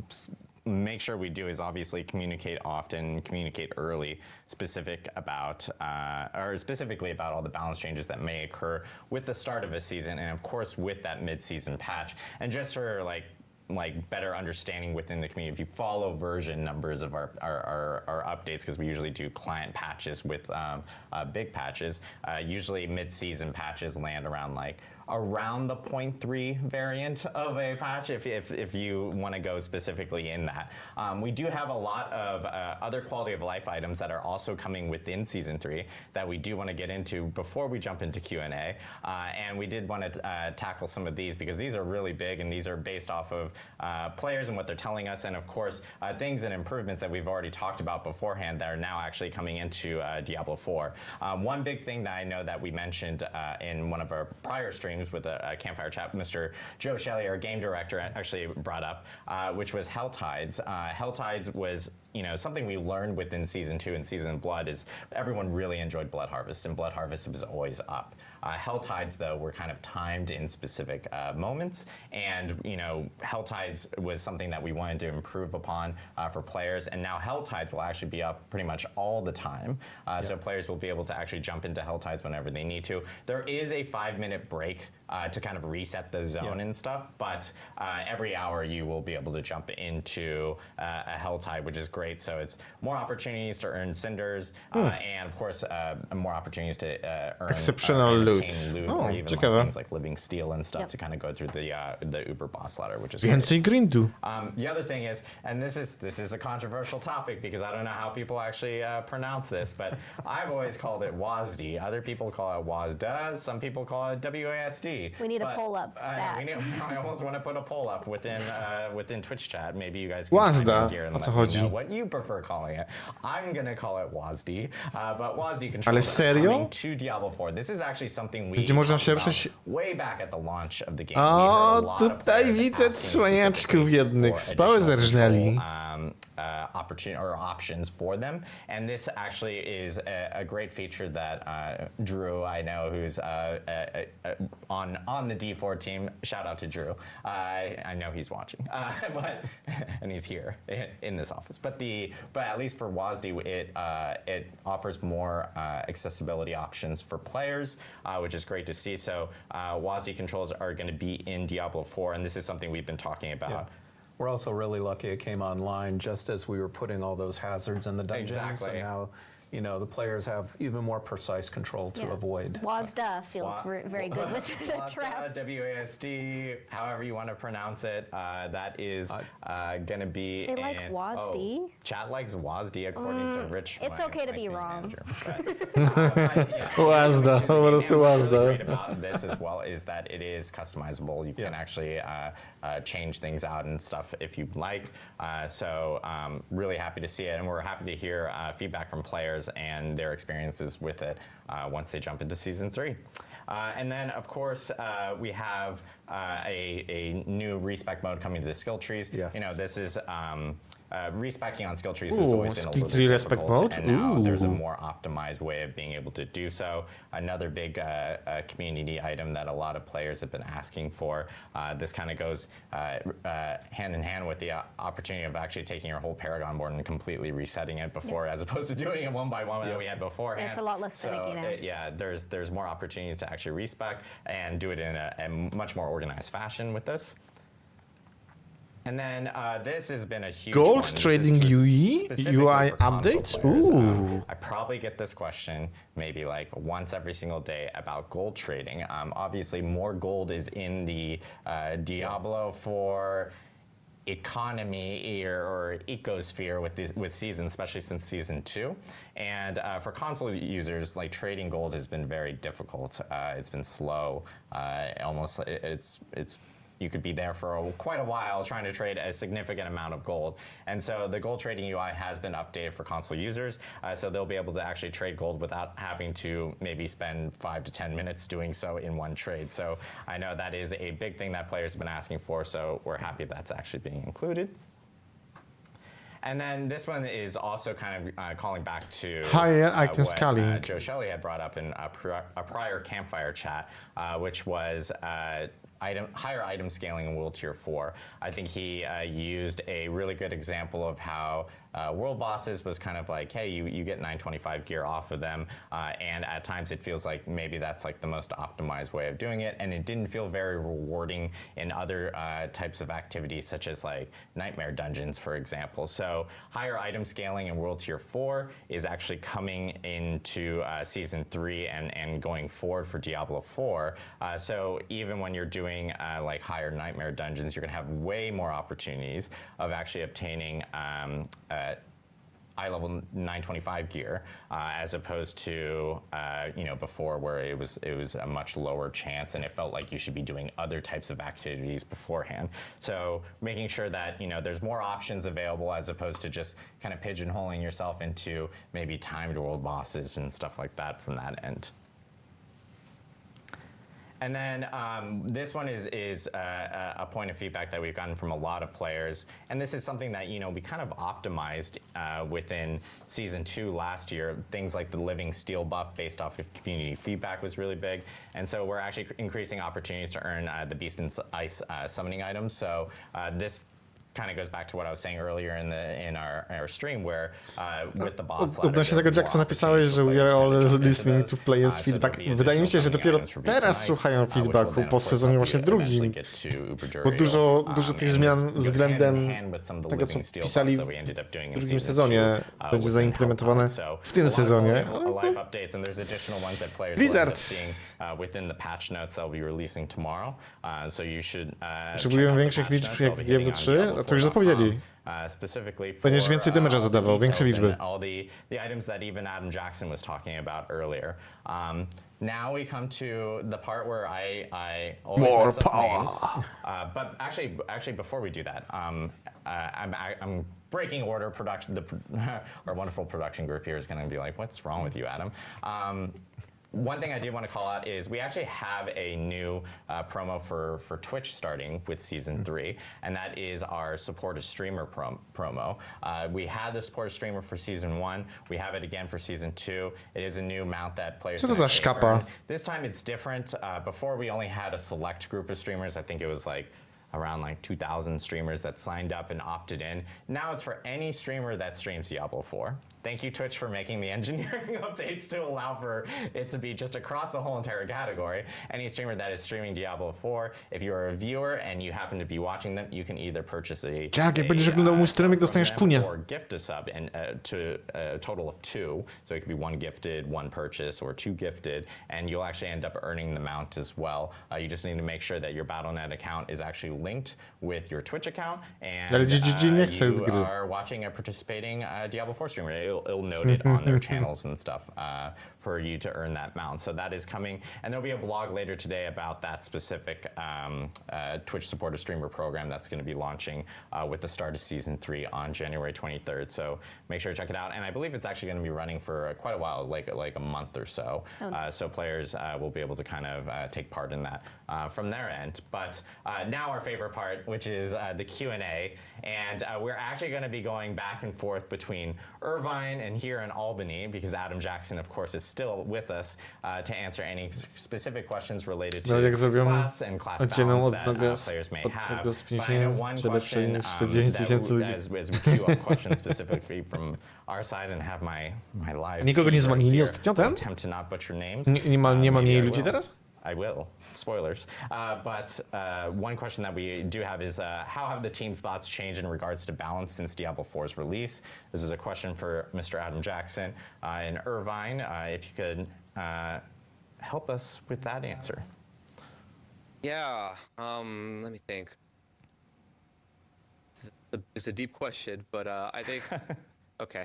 make sure we do, is obviously communicate often, communicate early, specifically about all the balance changes that may occur with the start of a season, and of course with that mid-season patch. And just for like better understanding within the community, if you follow version numbers of our updates, because we usually do client patches with big patches, usually mid-season patches land around around the 0.3 variant of a patch, if you want to go specifically in that. We do have a lot of other quality of life items that are also coming within Season 3 that we do want to get into before we jump into Q&A. And we did want to tackle some of these because these are really big, and these are based off of players and what they're telling us, and of course things and improvements that we've already talked about beforehand that are now actually coming into Diablo 4. One big thing that I know that we mentioned in one of our prior streams with a campfire chat, Mr. Joe Shelley, our game director, actually brought up, which was Hell Tides. Hell Tides was, you know, something we learned within Season 2 and Season Blood is everyone really enjoyed Blood Harvest, and Blood Harvest was always up. Hell Tides, though, were kind of timed in specific moments, and, you know, Hell Tides was something that we wanted to improve upon for players, and now Hell Tides will actually be up pretty much all the time, so players will be able to actually jump into Hell Tides whenever they need to. There is a 5-minute break to kind of reset the zone and stuff, but every hour you will be able to jump into a Hell Tide, which is great. So it's more opportunities to earn cinders, and of course more opportunities to earn Exceptional loot. loot, or even things like living steel and stuff to kind of go through the Uber boss ladder, which is Więcej grindu. The other thing is, and this is a controversial topic because I don't know how people actually pronounce this, but I've always called it WASD. Other people call it WASD. Some people call it WASD. We need a poll up stat. I almost want to put a poll up within Twitch chat. Maybe you guys can WASD. here and let me know what you prefer calling it. I'm gonna call it WASD, but WASD controls are coming to Diablo 4. This is actually something we talked about way back at the launch of the game. O, tutaj widzę cwaniaczków jednych. Spały zerżnęli. Options for them, and this actually is a great feature that Drew, I know, who's on the D4 team. Shout out to Drew. I know he's watching, and he's here in this office. But at least for WASD, it offers more accessibility options for players, which is great to see. So WASD controls are going to be in Diablo 4, and this is something we've been talking about. Yeah. We're also really lucky it came online just as we were putting all those hazards in the dungeons. Exactly. And now, you know, the players have even more precise control to avoid. WASD feels very good with the traps. WASD, however you want to pronounce it, that is going to be They like WASD? Chat likes WASD according to Rich. It's okay to be wrong. WASD, po prostu WASD. Great about this as well is that it is customizable. You can actually change things out and stuff if you'd like. So really happy to see it, and we're happy to hear feedback from players and their experiences with it once they jump into Season 3. And then, of course, we have a new respec mode coming to the skill trees. Yes. You know, this is respecing on skill trees has always been a little bit respec difficult, mode? and now there's a more optimized way of being able to do so. Another big community item that a lot of players have been asking for. This kind of goes hand in hand with the opportunity of actually taking your whole Paragon board and completely resetting it before, as opposed to doing it one by one that we had beforehand. It's a lot less finicky now. Yeah, there's more opportunities to actually respec and do it in a much more organized fashion with this. And then this has been a huge Gold one. trading UI updates? Ooh. I probably get this question maybe like once every single day about gold trading. Obviously, more gold is in the Diablo 4 economy or ecosphere with seasons, especially since season 2. And for console users, like trading gold has been very difficult. It's been slow. You could be there for quite a while trying to trade a significant amount of gold. And so the gold trading UI has been updated for console users. So they'll be able to actually trade gold without having to maybe spend 5 to 10 minutes doing so in one trade. So I know that is a big thing that players have been asking for. So we're happy that's actually being included. And then this one is also kind of calling back to what Joe Shelley had brought up in a prior campfire chat, which was higher item scaling in World Tier 4. I think he used a really good example of how world bosses was kind of like, hey, you get 925 gear off of them, and at times it feels like maybe that's like the most optimized way of doing it, and it didn't feel very rewarding in other types of activities such as like nightmare dungeons, for example. So higher item scaling in World Tier 4 is actually coming into Season 3 and going forward for Diablo 4. So even when you're doing like higher nightmare dungeons, you're gonna have way more opportunities of actually obtaining eye level 925 gear, as opposed to before, where it was a much lower chance and it felt like you should be doing other types of activities beforehand. So making sure that there's more options available as opposed to just kind of pigeonholing yourself into maybe timed world bosses and stuff like that from that end. And then this one is a point of feedback that we've gotten from a lot of players. And this is something that we kind of optimized within Season 2 last year. Things like the living steel buff based off of community feedback was really big. And so we're actually increasing opportunities to earn the Beast and Ice summoning items. So this kind of goes back to what I was saying earlier in our stream, where with the boss ladder, odnośnie tego Jackson napisałeś, że we are all listening to players feedback. Wydaje mi się, że dopiero teraz słuchają feedbacku po sezonie właśnie drugim, bo dużo tych zmian względem tego, co pisali w drugim sezonie, będzie zaimplementowane w tym sezonie. Blizzard! Within the patch notes that will be releasing tomorrow, so you should potrzebujemy większych liczb jak Diablo 3, a to już zapowiedzieli. Będziesz więcej damage'a zadawał, większe liczby. All the items that even Adam Jackson was talking about earlier. Now we come to the part where I always More mess up power. names. But actually, before we do that, I'm breaking order. Our wonderful production group here is going to be like, "What's wrong with you, Adam?" One thing I did want to call out is we actually have a new promo for Twitch starting with Season 3, and that is our Support a Streamer promo. We had the Support a Streamer for Season 1. We have it again for Season 2. It is a new mount that players can earn. This time it's different. Before we only had a select group of streamers. I think it was like around like 2,000 streamers that signed up and opted in. Now it's for any streamer that streams Diablo 4. Thank you, Twitch, for making the engineering updates to allow for it to be just across the whole entire category. Any streamer that is streaming Diablo 4, if you're a viewer and you happen to be watching them, you can either purchase a Jak będziesz oglądał mój streaming, dostaniesz kunię. or gift a sub, and to a total of 2. So it could be 1 gifted, 1 purchase, or 2 gifted, and you'll actually end up earning the mount as well. You just need to make sure that your Battle.net account is actually linked with your Twitch account, and you are watching a participating Diablo 4 streamer. It'll note it on their channels and stuff for you to earn that mount. So that is coming, and there'll be a blog later today about that specific Twitch supporter streamer program that's going to be launching with the start of Season 3 on January 23rd. So make sure to check it out, and I believe it's actually going to be running for quite a while, like a month or so. So players will be able to kind of take part in that from their end. But now our favorite part, which is the Q&A, and we're actually going to be going back and forth between Irvine and here in Albany, because Adam Jackson, of course, is still with us to answer any specific questions related to class and class balance that players may have. But I know one question that as we queue up questions specifically from our side and have my live Nikogo nie zwolnili here, ostatnio ten? attempt to not butcher names. Nie ma mniej ludzi teraz? I will. Spoilers. But one question that we do have is, how have the team's thoughts changed in regards to balance since Diablo 4's release? This is a question for Mr. Adam Jackson in Irvine. If you could help us with that answer. Yeah, let me think. it's a deep question, but I think okay.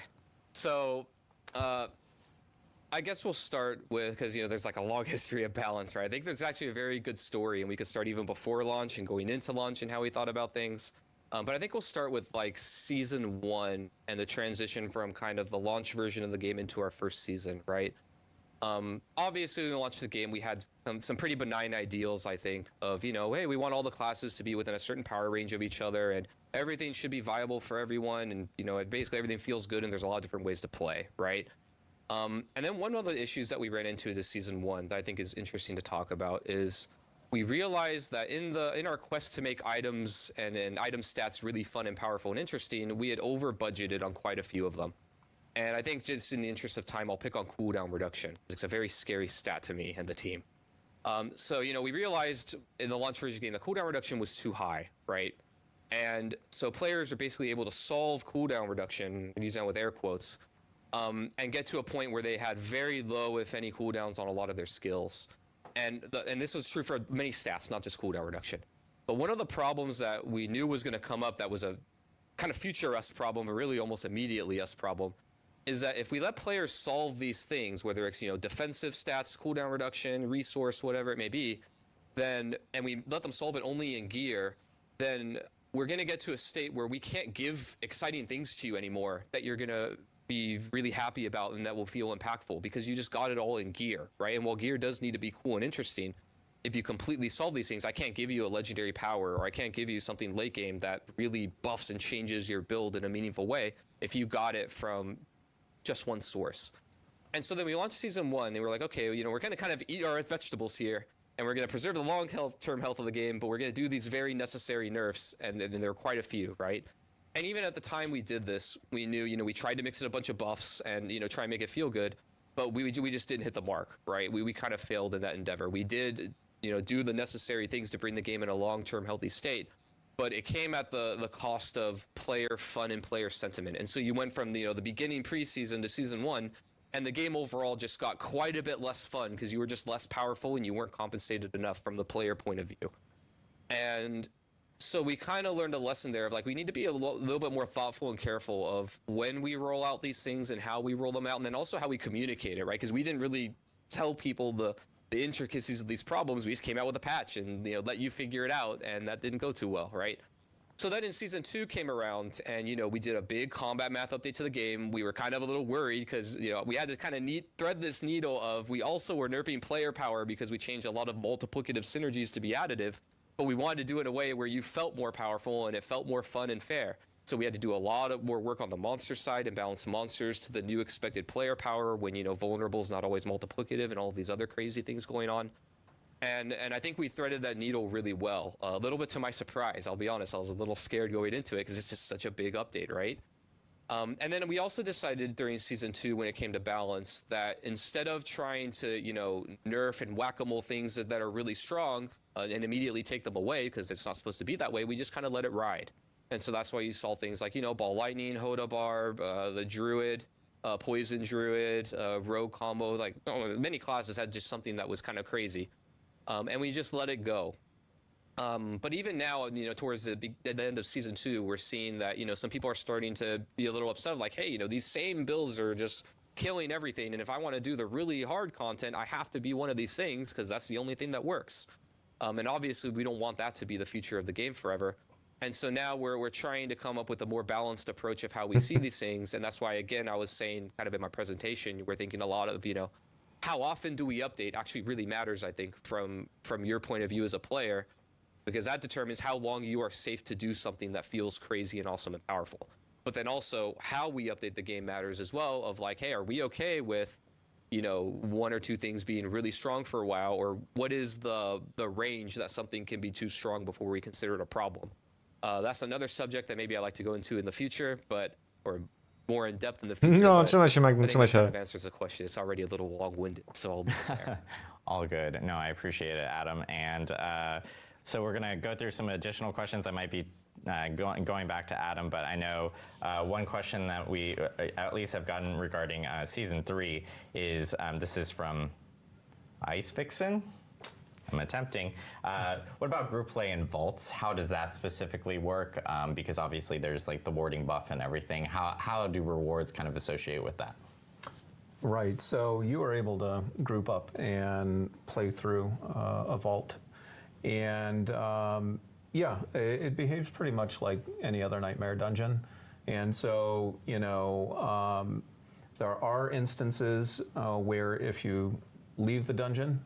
So I guess we'll start with, because there's like a long history of balance, right? I think there's actually a very good story, and we could start even before launch and going into launch and how we thought about things. But I think we'll start with like season 1 and the transition from kind of the launch version of the game into our first season, right? Obviously, when we launched the game, we had some pretty benign ideals, I think, of, hey, we want all the classes to be within a certain power range of each other, and everything should be viable for everyone, and, basically everything feels good, and there's a lot of different ways to play, right? And then one of the issues that we ran into this season 1 that I think is interesting to talk about is we realized that in our quest to make items and item stats really fun and powerful and interesting, we had over budgeted on quite a few of them. And I think just in the interest of time, I'll pick on cooldown reduction. It's a very scary stat to me and the team. So, we realized in the launch version game, the cooldown reduction was too high, right? And so players are basically able to solve cooldown reduction, and use that with air quotes, and get to a point where they had very low, if any, cooldowns on a lot of their skills. And this was true for many stats, not just cooldown reduction. But one of the problems that we knew was going to come up that was a kind of future us problem, or really almost immediately us problem, is that if we let players solve these things, whether it's defensive stats, cooldown reduction, resource, whatever it may be, and we let them solve it only in gear, then we're going to get to a state where we can't give exciting things to you anymore that you're going to be really happy about and that will feel impactful, because you just got it all in gear, right? And while gear does need to be cool and interesting, if you completely solve these things, I can't give you a legendary power, or I can't give you something late game that really buffs and changes your build in a meaningful way if you got it from just one source. And so then we launched season 1, and we're like, okay, we're going to kind of eat our vegetables here, and we're going to preserve the long-term health of the game, but we're going to do these very necessary nerfs, and there are quite a few, right? And even at the time we did this, we knew, we tried to mix in a bunch of buffs and, try and make it feel good, but we just didn't hit the mark, right? We kind of failed in that endeavor. We did, do the necessary things to bring the game in a long-term healthy state, but it came at the cost of player fun and player sentiment. And so you went from, the beginning preseason to season 1, and the game overall just got quite a bit less fun because you were just less powerful and you weren't compensated enough from the player point of view. And so we kind of learned a lesson there of like, we need to be a little bit more thoughtful and careful of when we roll out these things and how we roll them out, and then also how we communicate it, right? Because we didn't really tell people the intricacies of these problems. We just came out with a patch and let you figure it out, and that didn't go too well, right? So then in season 2 came around, and we did a big combat math update to the game. We were kind of a little worried because we had to kind of thread this needle of, we also were nerfing player power because we changed a lot of multiplicative synergies to be additive, but we wanted to do it in a way where you felt more powerful and it felt more fun and fair. So we had to do a lot of more work on the monster side and balance monsters to the new expected player power when, vulnerable is not always multiplicative and all of these other crazy things going on. And I think we threaded that needle really well. A little bit to my surprise, I'll be honest. I was a little scared going into it because it's just such a big update, right? And then we also decided during season 2, when it came to balance, that instead of trying to, nerf and whack-a-mole things that are really strong and immediately take them away, because it's not supposed to be that way, we just kind of let it ride. And so that's why you saw things like, Ball Lightning, Hoda Barb, the Druid, Poison Druid, Rogue combo, like many classes had just something that was kind of crazy. And we just let it go. But even now, towards the end of season 2, we're seeing that, some people are starting to be a little upset, like, hey, these same builds are just killing everything. And if I want to do the really hard content, I have to be one of these things because that's the only thing that works. And obviously, we don't want that to be the future of the game forever. And so now we're trying to come up with a more balanced approach of how we see these things. And that's why, again, I was saying kind of in my presentation, we're thinking a lot of, how often do we update actually really matters, I think, from your point of view as a player, because that determines how long you are safe to do something that feels crazy and awesome and powerful. But then also how we update the game matters as well, of like, hey, are we okay with, 1 or 2 things being really strong for a while, or what is the range that something can be too strong before we consider it a problem? That's another subject that maybe I'd like to go into in the future, or more in depth in the future. No, but trzymaj się, Magnum, I think trzymaj that kind się. of answers the question. It's already a little long-winded, so I'll leave it there. All good. No, I appreciate it, Adam. And so we're going to go through some additional questions that might be going back to Adam, but I know one question that we at least have gotten regarding season 3 is, this is from Ice Vixen. I'm attempting. What about group play in vaults? How does that specifically work? Because obviously there's like the warding buff and everything. How do rewards kind of associate with that? Right, so you are able to group up and play through a vault. And yeah, it behaves pretty much like any other Nightmare dungeon. And so, you know, there are instances where if you leave the dungeon,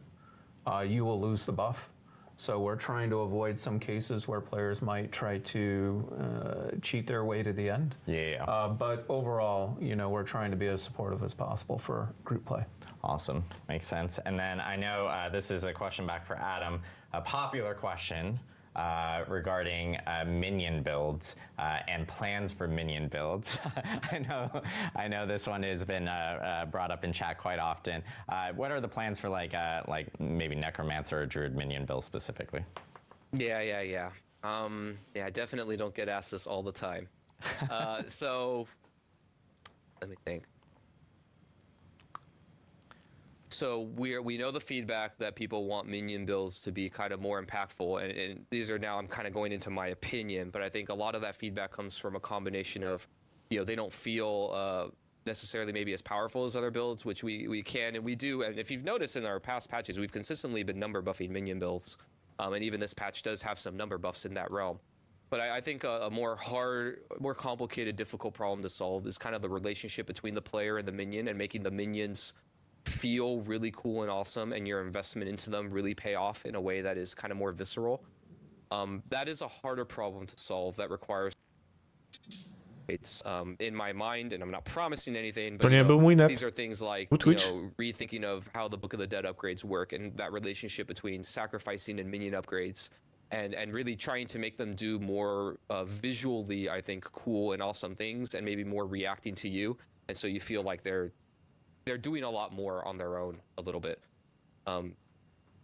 you will lose the buff. So we're trying to avoid some cases where players might try to cheat their way to the end. Yeah. But overall, you know, we're trying to be as supportive as possible for group play. Awesome, makes sense. And then I know this is a question back for Adam, a popular question regarding minion builds and plans for minion builds. I know this one has been brought up in chat quite often. What are the plans for like maybe Necromancer or Druid minion build specifically? Yeah, I definitely don't get asked this all the time. So let me think. So we know the feedback that people want minion builds to be kind of more impactful, and these are now, I'm kind of going into my opinion, but I think a lot of that feedback comes from a combination of, you know, they don't feel necessarily maybe as powerful as other builds, which we can and we do. And if you've noticed in our past patches, we've consistently been number buffing minion builds, and even this patch does have some number buffs in that realm. But I think a more complicated, difficult problem to solve is kind of the relationship between the player and the minion, and making the minions feel really cool and awesome, and your investment into them really pay off in a way that is kind of more visceral. That is a harder problem to solve that requires it's in my mind, and I'm not promising anything, but you know, these are things like, you know, rethinking of how the Book of the Dead upgrades work, and that relationship between sacrificing and minion upgrades, and really trying to make them do more visually, I think, cool and awesome things, and maybe more reacting to you, and so you feel like they're doing a lot more on their own a little bit.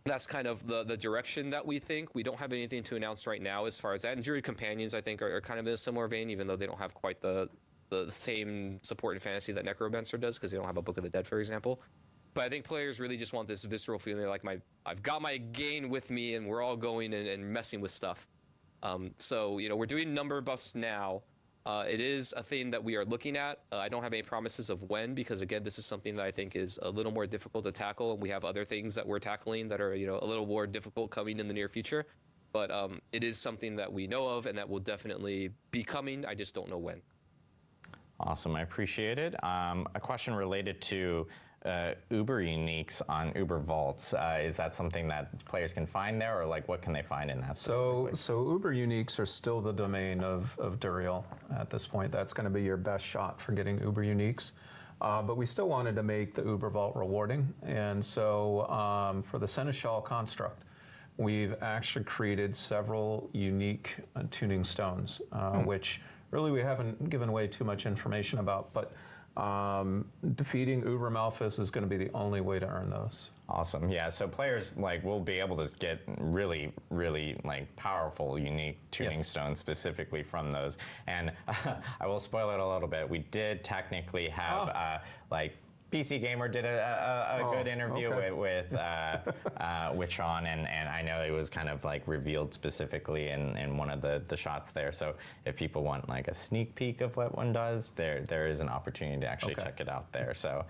That's kind of the direction that we think. We don't have anything to announce right now as far as that. And Druid Companions, I think, are kind of in a similar vein, even though they don't have quite the same support in fantasy that Necromancer does, because they don't have a Book of the Dead, for example. But I think players really just want this visceral feeling, like I've got my gain with me, and we're all going and messing with stuff. So, you know, we're doing number buffs now. It is a thing that we are looking at. I don't have any promises of when, because again, this is something that I think is a little more difficult to tackle, and we have other things that we're tackling that are, you know, a little more difficult coming in the near future. But it is something that we know of, and that will definitely be coming. I just don't know when. Awesome, I appreciate it. A question related to Uber uniques on Uber vaults. Is that something that players can find there, or like what can they find in that specifically? So Uber uniques are still the domain of Duriel at this point. That's going to be your best shot for getting Uber uniques. But we still wanted to make the Uber vault rewarding, and so for the Seneschal construct, we've actually created several unique tuning stones, which really we haven't given away too much information about, but defeating Uber Malphus is going to be the only way to earn those. Awesome. Yeah. So players will be able to get really, really powerful, unique tuning stones specifically from those. And I will spoil it a little bit. We did technically have PC Gamer did a good interview with Sean, and I know it was kind of revealed specifically in one of the shots there. So if people want a sneak peek of what one does, there is an opportunity to actually check it out there. So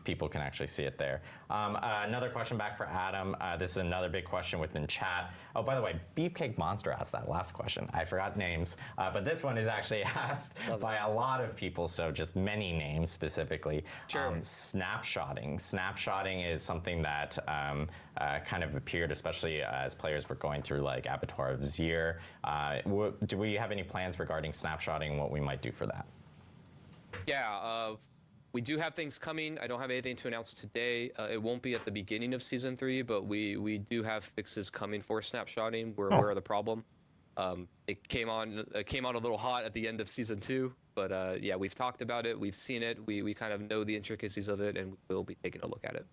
people can actually see it there. Another question back for Adam. This is another big question within chat. Oh, by the way, Beefcake Monster asked that last question. I forgot names, but this one is actually asked by a lot of people, so just many names specifically. Sure. Snapshotting. Snapshotting is something that kind of appeared, especially as players were going through Abattoir of Zir. Do we have any plans regarding snapshotting and what we might do for that? Yeah, we do have things coming. I don't have anything to announce today. It won't be at the beginning of Season 3, but we do have fixes coming for snapshotting. We're aware of the problem. It came on a little hot at the end of Season 2, but yeah, we've talked about it. We've seen it. We kind of know the intricacies of it, and we'll be taking a look at it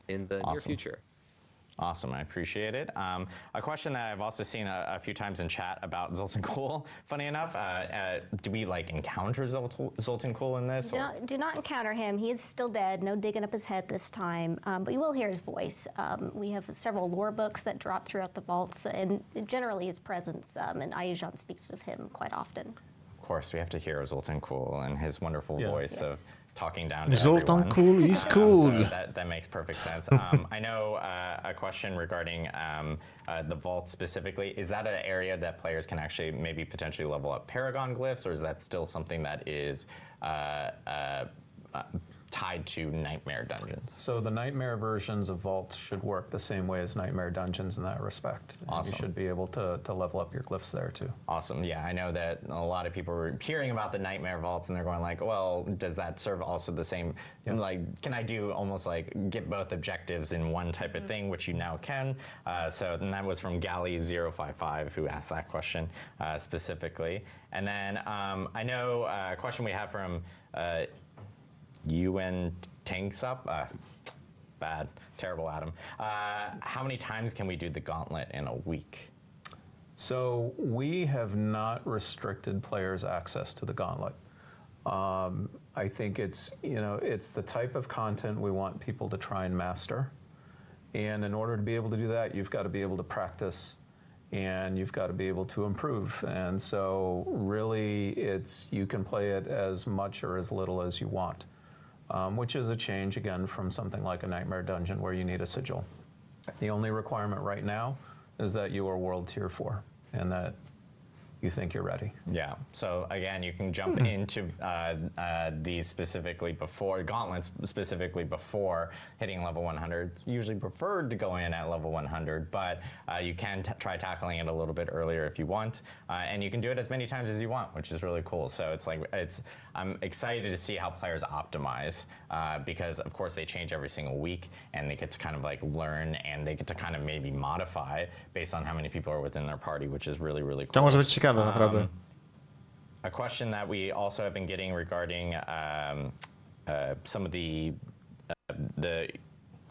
in the near future. Awesome, I appreciate it. A question that I've also seen a few times in chat about Zoltan Kuhl, funny enough, do we like encounter Zoltan Kuhl in this? Do not encounter him. He is still dead, no digging up his head this time, but you will hear his voice. We have several lore books that drop throughout the vaults, and generally his presence, and Ayujan speaks of him quite often. Of course, we have to hear Zoltan Kuhl and his wonderful voice of talking down to Zoltan everyone. Kuhl is cool. So that makes perfect sense. I know a question regarding the vault specifically. Is that an area that players can actually maybe potentially level up Paragon glyphs, or is that still something that is tied to Nightmare Dungeons? So the Nightmare versions of Vault should work the same way as Nightmare Dungeons in that respect. Awesome. You should be able to level up your glyphs there too. Awesome. Yeah, I know that a lot of people were hearing about the Nightmare Vaults and they're going like, well, does that serve also the same, like, can I do almost like get both objectives in one type of thing, which you now can? So and that was from Gally055 who asked that question specifically. And then I know a question we have from UN Tanks Up. Bad, terrible, Adam. How many times can we do the gauntlet in a week? So we have not restricted players' access to the gauntlet. I think it's the type of content we want people to try and master. And in order to be able to do that, you've got to be able to practice and you've got to be able to improve. And so really you can play it as much or as little as you want. Which is a change, again, from something like a Nightmare Dungeon where you need a sigil. The only requirement right now is that you are World Tier 4 and that you think you're ready. Yeah, so again, you can jump into these specifically before, gauntlets specifically before hitting level 100. It's usually preferred to go in at level 100, but you can try tackling it a little bit earlier if you want, and you can do it as many times as you want, which is really cool. So I'm excited to see how players optimize because of course they change every single week and they get to kind of like learn and they get to kind of maybe modify based on how many people are within their party, which is really, really cool. To może być ciekawe, naprawdę. A question that we also have been getting regarding some of the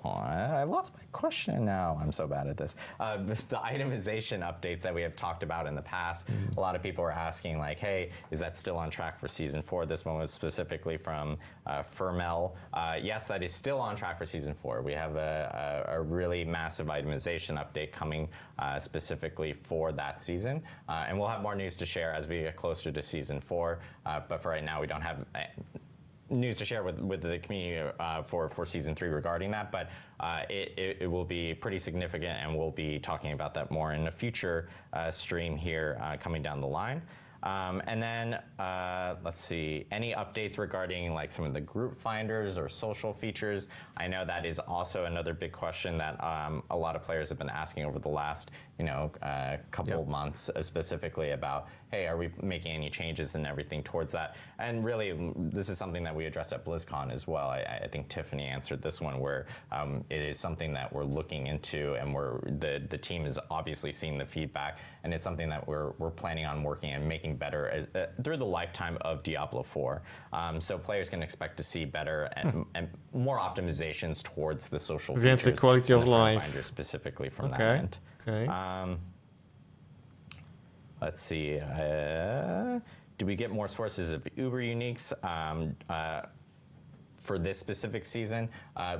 I lost my question now. I'm so bad at this. The itemization updates that we have talked about in the past. A lot of people are asking like, hey, is that still on track for season 4? This one was specifically from Fermel. Yes, that is still on track for season 4. We have a really massive itemization update coming specifically for that season. And we'll have more news to share as we get closer to season 4. But for right now, we don't have news to share with the community for season 3 regarding that, but it will be pretty significant, and we'll be talking about that more in a future stream here coming down the line. And then let's see, any updates regarding like some of the group finders or social features? I know that is also another big question that a lot of players have been asking over the last couple of months, specifically about, hey, are we making any changes and everything towards that? And really, this is something that we addressed at BlizzCon as well. I think Tiffany answered this one, where it is something that we're looking into, and the team is obviously seeing the feedback, and it's something that we're planning on working and making better through the lifetime of Diablo IV. So players can expect to see better and more optimizations towards the social Więcej features. quality of life. Specifically from that end. Okay. Let's see. Do we get more sources of Uber uniques for this specific season?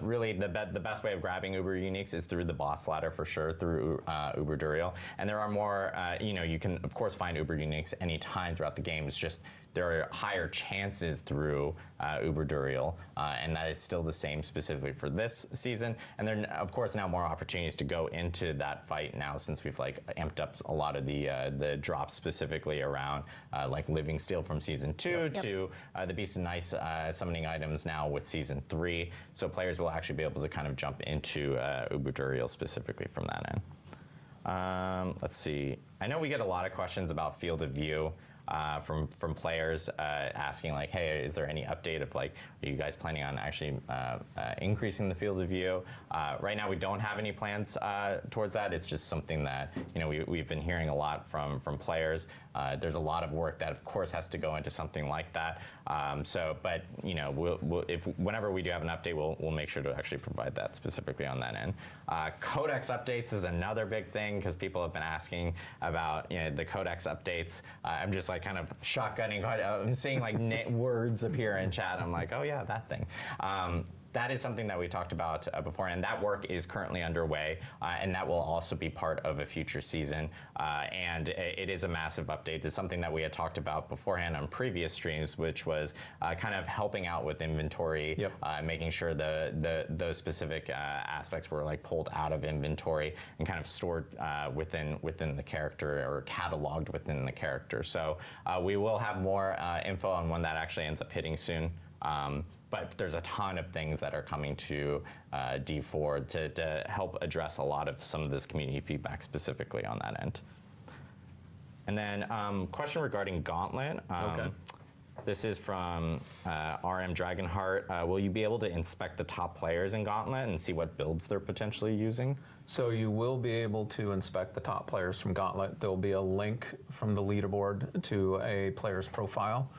Really, the best way of grabbing Uber uniques is through the boss ladder for sure, through Uber Duriel. And there are more, you can of course find Uber uniques anytime throughout the game. It's just there are higher chances through Uber Duriel, and that is still the same specifically for this season. And there are, of course, now more opportunities to go into that fight now, since we've like amped up a lot of the drops specifically around like Living Steel from season 2 to the Beast of Nice summoning items now with season 3. So players will actually be able to kind of jump into Uber Duriel specifically from that end. Let's see. I know we get a lot of questions about field of view. from players asking like, hey, is there any update of like, are you guys planning on actually increasing the field of view? Right now we don't have any plans towards that. It's just something that we've been hearing a lot from players. There's a lot of work that of course has to go into something like that. But whenever we do have an update, we'll make sure to actually provide that specifically on that end. Codex updates is another big thing because people have been asking about the codex updates. I'm just like kind of shotgunning. I'm seeing like words appear in chat. I'm like, oh yeah, that thing. That is something that we talked about before, and that work is currently underway, and that will also be part of a future season. And it is a massive update. It's something that we had talked about beforehand on previous streams, which was kind of helping out with inventory, making sure those specific aspects were like pulled out of inventory and kind of stored within the character or cataloged within the character. So we will have more info on when that actually ends up hitting soon. But there's a ton of things that are coming to D4 to help address a lot of some of this community feedback specifically on that end. And then question regarding Gauntlet. Okay. This is from RM Dragonheart. Will you be able to inspect the top players in Gauntlet and see what builds they're potentially using? So you will be able to inspect the top players from Gauntlet. There'll be a link from the leaderboard to a player's profile.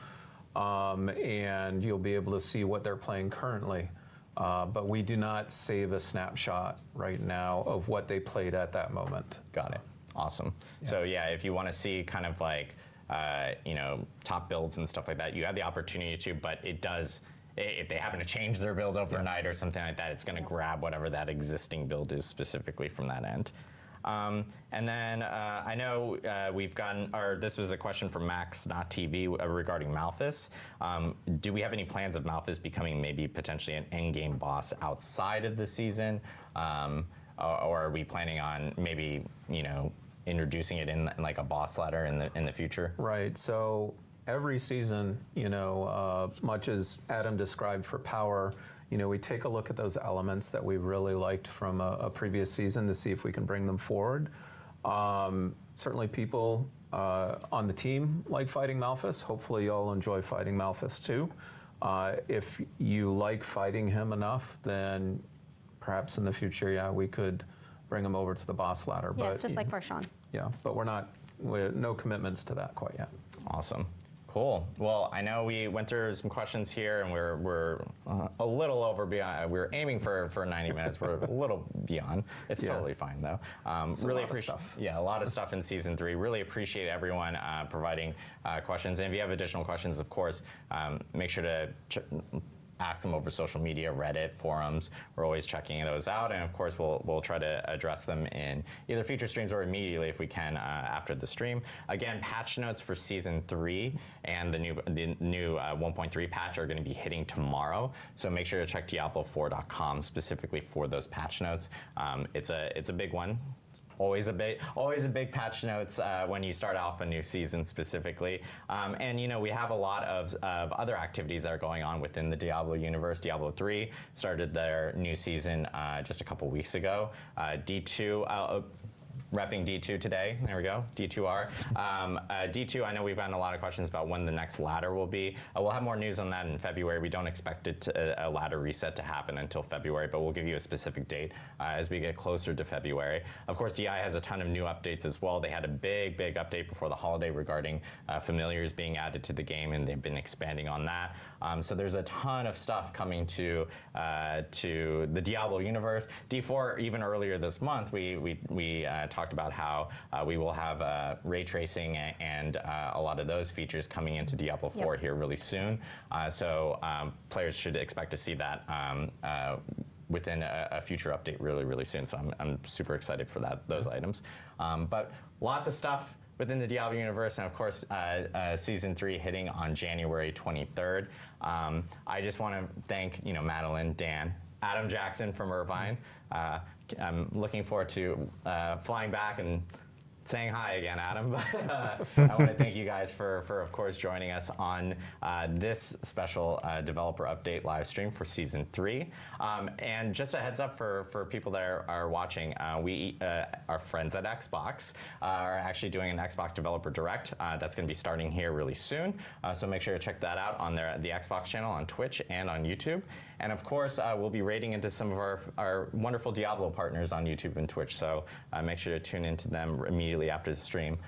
And you'll be able to see what they're playing currently. But we do not save a snapshot right now of what they played at that moment. Got it. Awesome. Yeah. So yeah, if you want to see kind of like, top builds and stuff like that, you have the opportunity to, but it does, if they happen to change their build overnight or something like that, it's going to grab whatever that existing build is specifically from that end. And then I know we've gotten, or this was a question from Max, not TV, regarding Malphus. Do we have any plans of Malphus becoming maybe potentially an endgame boss outside of the season? Or are we planning on maybe, introducing it in like a boss ladder in the future? Right, so every season, much as Adam described for Power, we take a look at those elements that we really liked from a previous season to see if we can bring them forward. Certainly people on the team like fighting Malphus. Hopefully you'll enjoy fighting Malphus too. If you like fighting him enough, then perhaps in the future, we could bring him over to the boss ladder. Yeah, but, just like for Sean. Yeah, but we're no commitments to that quite yet. Awesome. Cool. Well, I know we went through some questions here, and we're a little over beyond. We were aiming for 90 minutes. We're a little beyond. It's totally fine though. Really appreciate. Yeah, a lot of stuff in season 3. Really appreciate everyone providing questions. And if you have additional questions, of course, make sure to ask them over social media, Reddit, forums. We're always checking those out, and of course we'll try to address them in either future streams or immediately if we can after the stream. Again, patch notes for season 3 and the new 1.3 patch are going to be hitting tomorrow. So make sure to check Diablo4.com specifically for those patch notes. It's a big one. Always a big patch notes when you start off a new season specifically. And we have a lot of other activities that are going on within the Diablo universe. Diablo 3 started their new season just a couple weeks ago. D2, repping D2 today. There we go, D2R. D2, I know we've gotten a lot of questions about when the next ladder will be. We'll have more news on that in February. We don't expect a ladder reset to happen until February, but we'll give you a specific date as we get closer to February. Of course, DI has a ton of new updates as well. They had a big update before the holiday regarding familiars being added to the game, and they've been expanding on that. So there's a ton of stuff coming to the Diablo universe. D4, even earlier this month, we talked about how we will have ray tracing and a lot of those features coming into Diablo 4 here really soon. So players should expect to see that within a future update really soon. So I'm super excited for those items. But lots of stuff within the Diablo universe, and of course, season 3 hitting on January 23rd. I just want to thank Madeline, Dan, Adam Jackson from Irvine. I'm looking forward to flying back and saying hi again, Adam. But I want to thank you guys for of course, joining us on this special developer update live stream for Season 3. And just a heads up for people that are watching, we, our friends at Xbox, are actually doing an Xbox Developer Direct that's going to be starting here really soon. So make sure to check that out on the Xbox channel on Twitch and on YouTube. And of course, we'll be raiding into some of our wonderful Diablo partners on YouTube and Twitch. So make sure to tune into them immediately after the stream.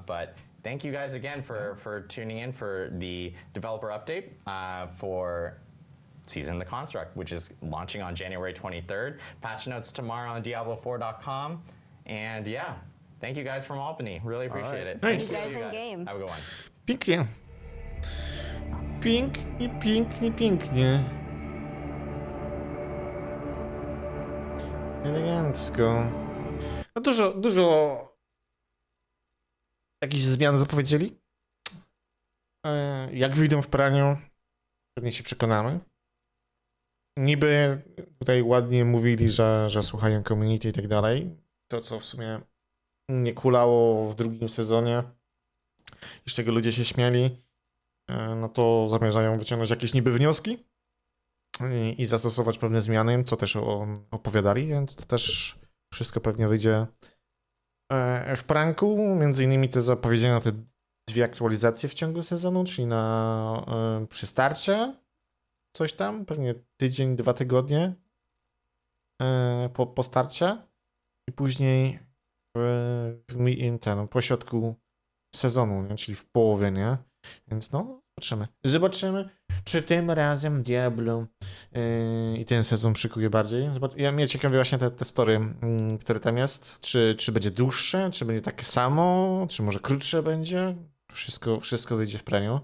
But thank you guys again for tuning in for the developer update for Season the Construct, which is launching on January 23rd. Patch notes tomorrow on Diablo4.com. And yeah, thank you guys from Albany. Really appreciate it. Nice. See you guys in game. Have a good one. Pięknie. Pięknie, pięknie, pięknie. Elegancko. No dużo jakichś zmian zapowiedzieli. Jak wyjdą w praniu, pewnie się przekonamy. Niby tutaj ładnie mówili, że słuchają community i tak dalej. To, co w sumie nie kulało w drugim sezonie, i z czego ludzie się śmiali, no to zamierzają wyciągnąć jakieś niby wnioski i zastosować pewne zmiany, co też opowiadali, więc to też wszystko pewnie wyjdzie w pranku. Między innymi te zapowiedziano te 2 aktualizacje w ciągu sezonu, czyli przy starcie coś tam, pewnie tydzień, 2 tygodnie po starcie i później po środku sezonu, nie? Czyli w połowie, nie? Więc no, zobaczymy, czy tym razem Diablo i ten sezon szykuje bardziej. Mnie ciekawi właśnie te story, które tam jest. Czy będzie dłuższe, czy będzie takie samo, czy może krótsze będzie. Wszystko wyjdzie w praniu.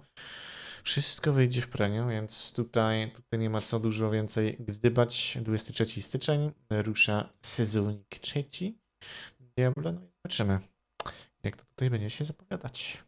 Wszystko wyjdzie w praniu, więc tutaj nie ma co dużo więcej gdybać. 23 styczeń rusza sezonik 3 Diablo. No i zobaczymy, jak to tutaj będzie się zapowiadać.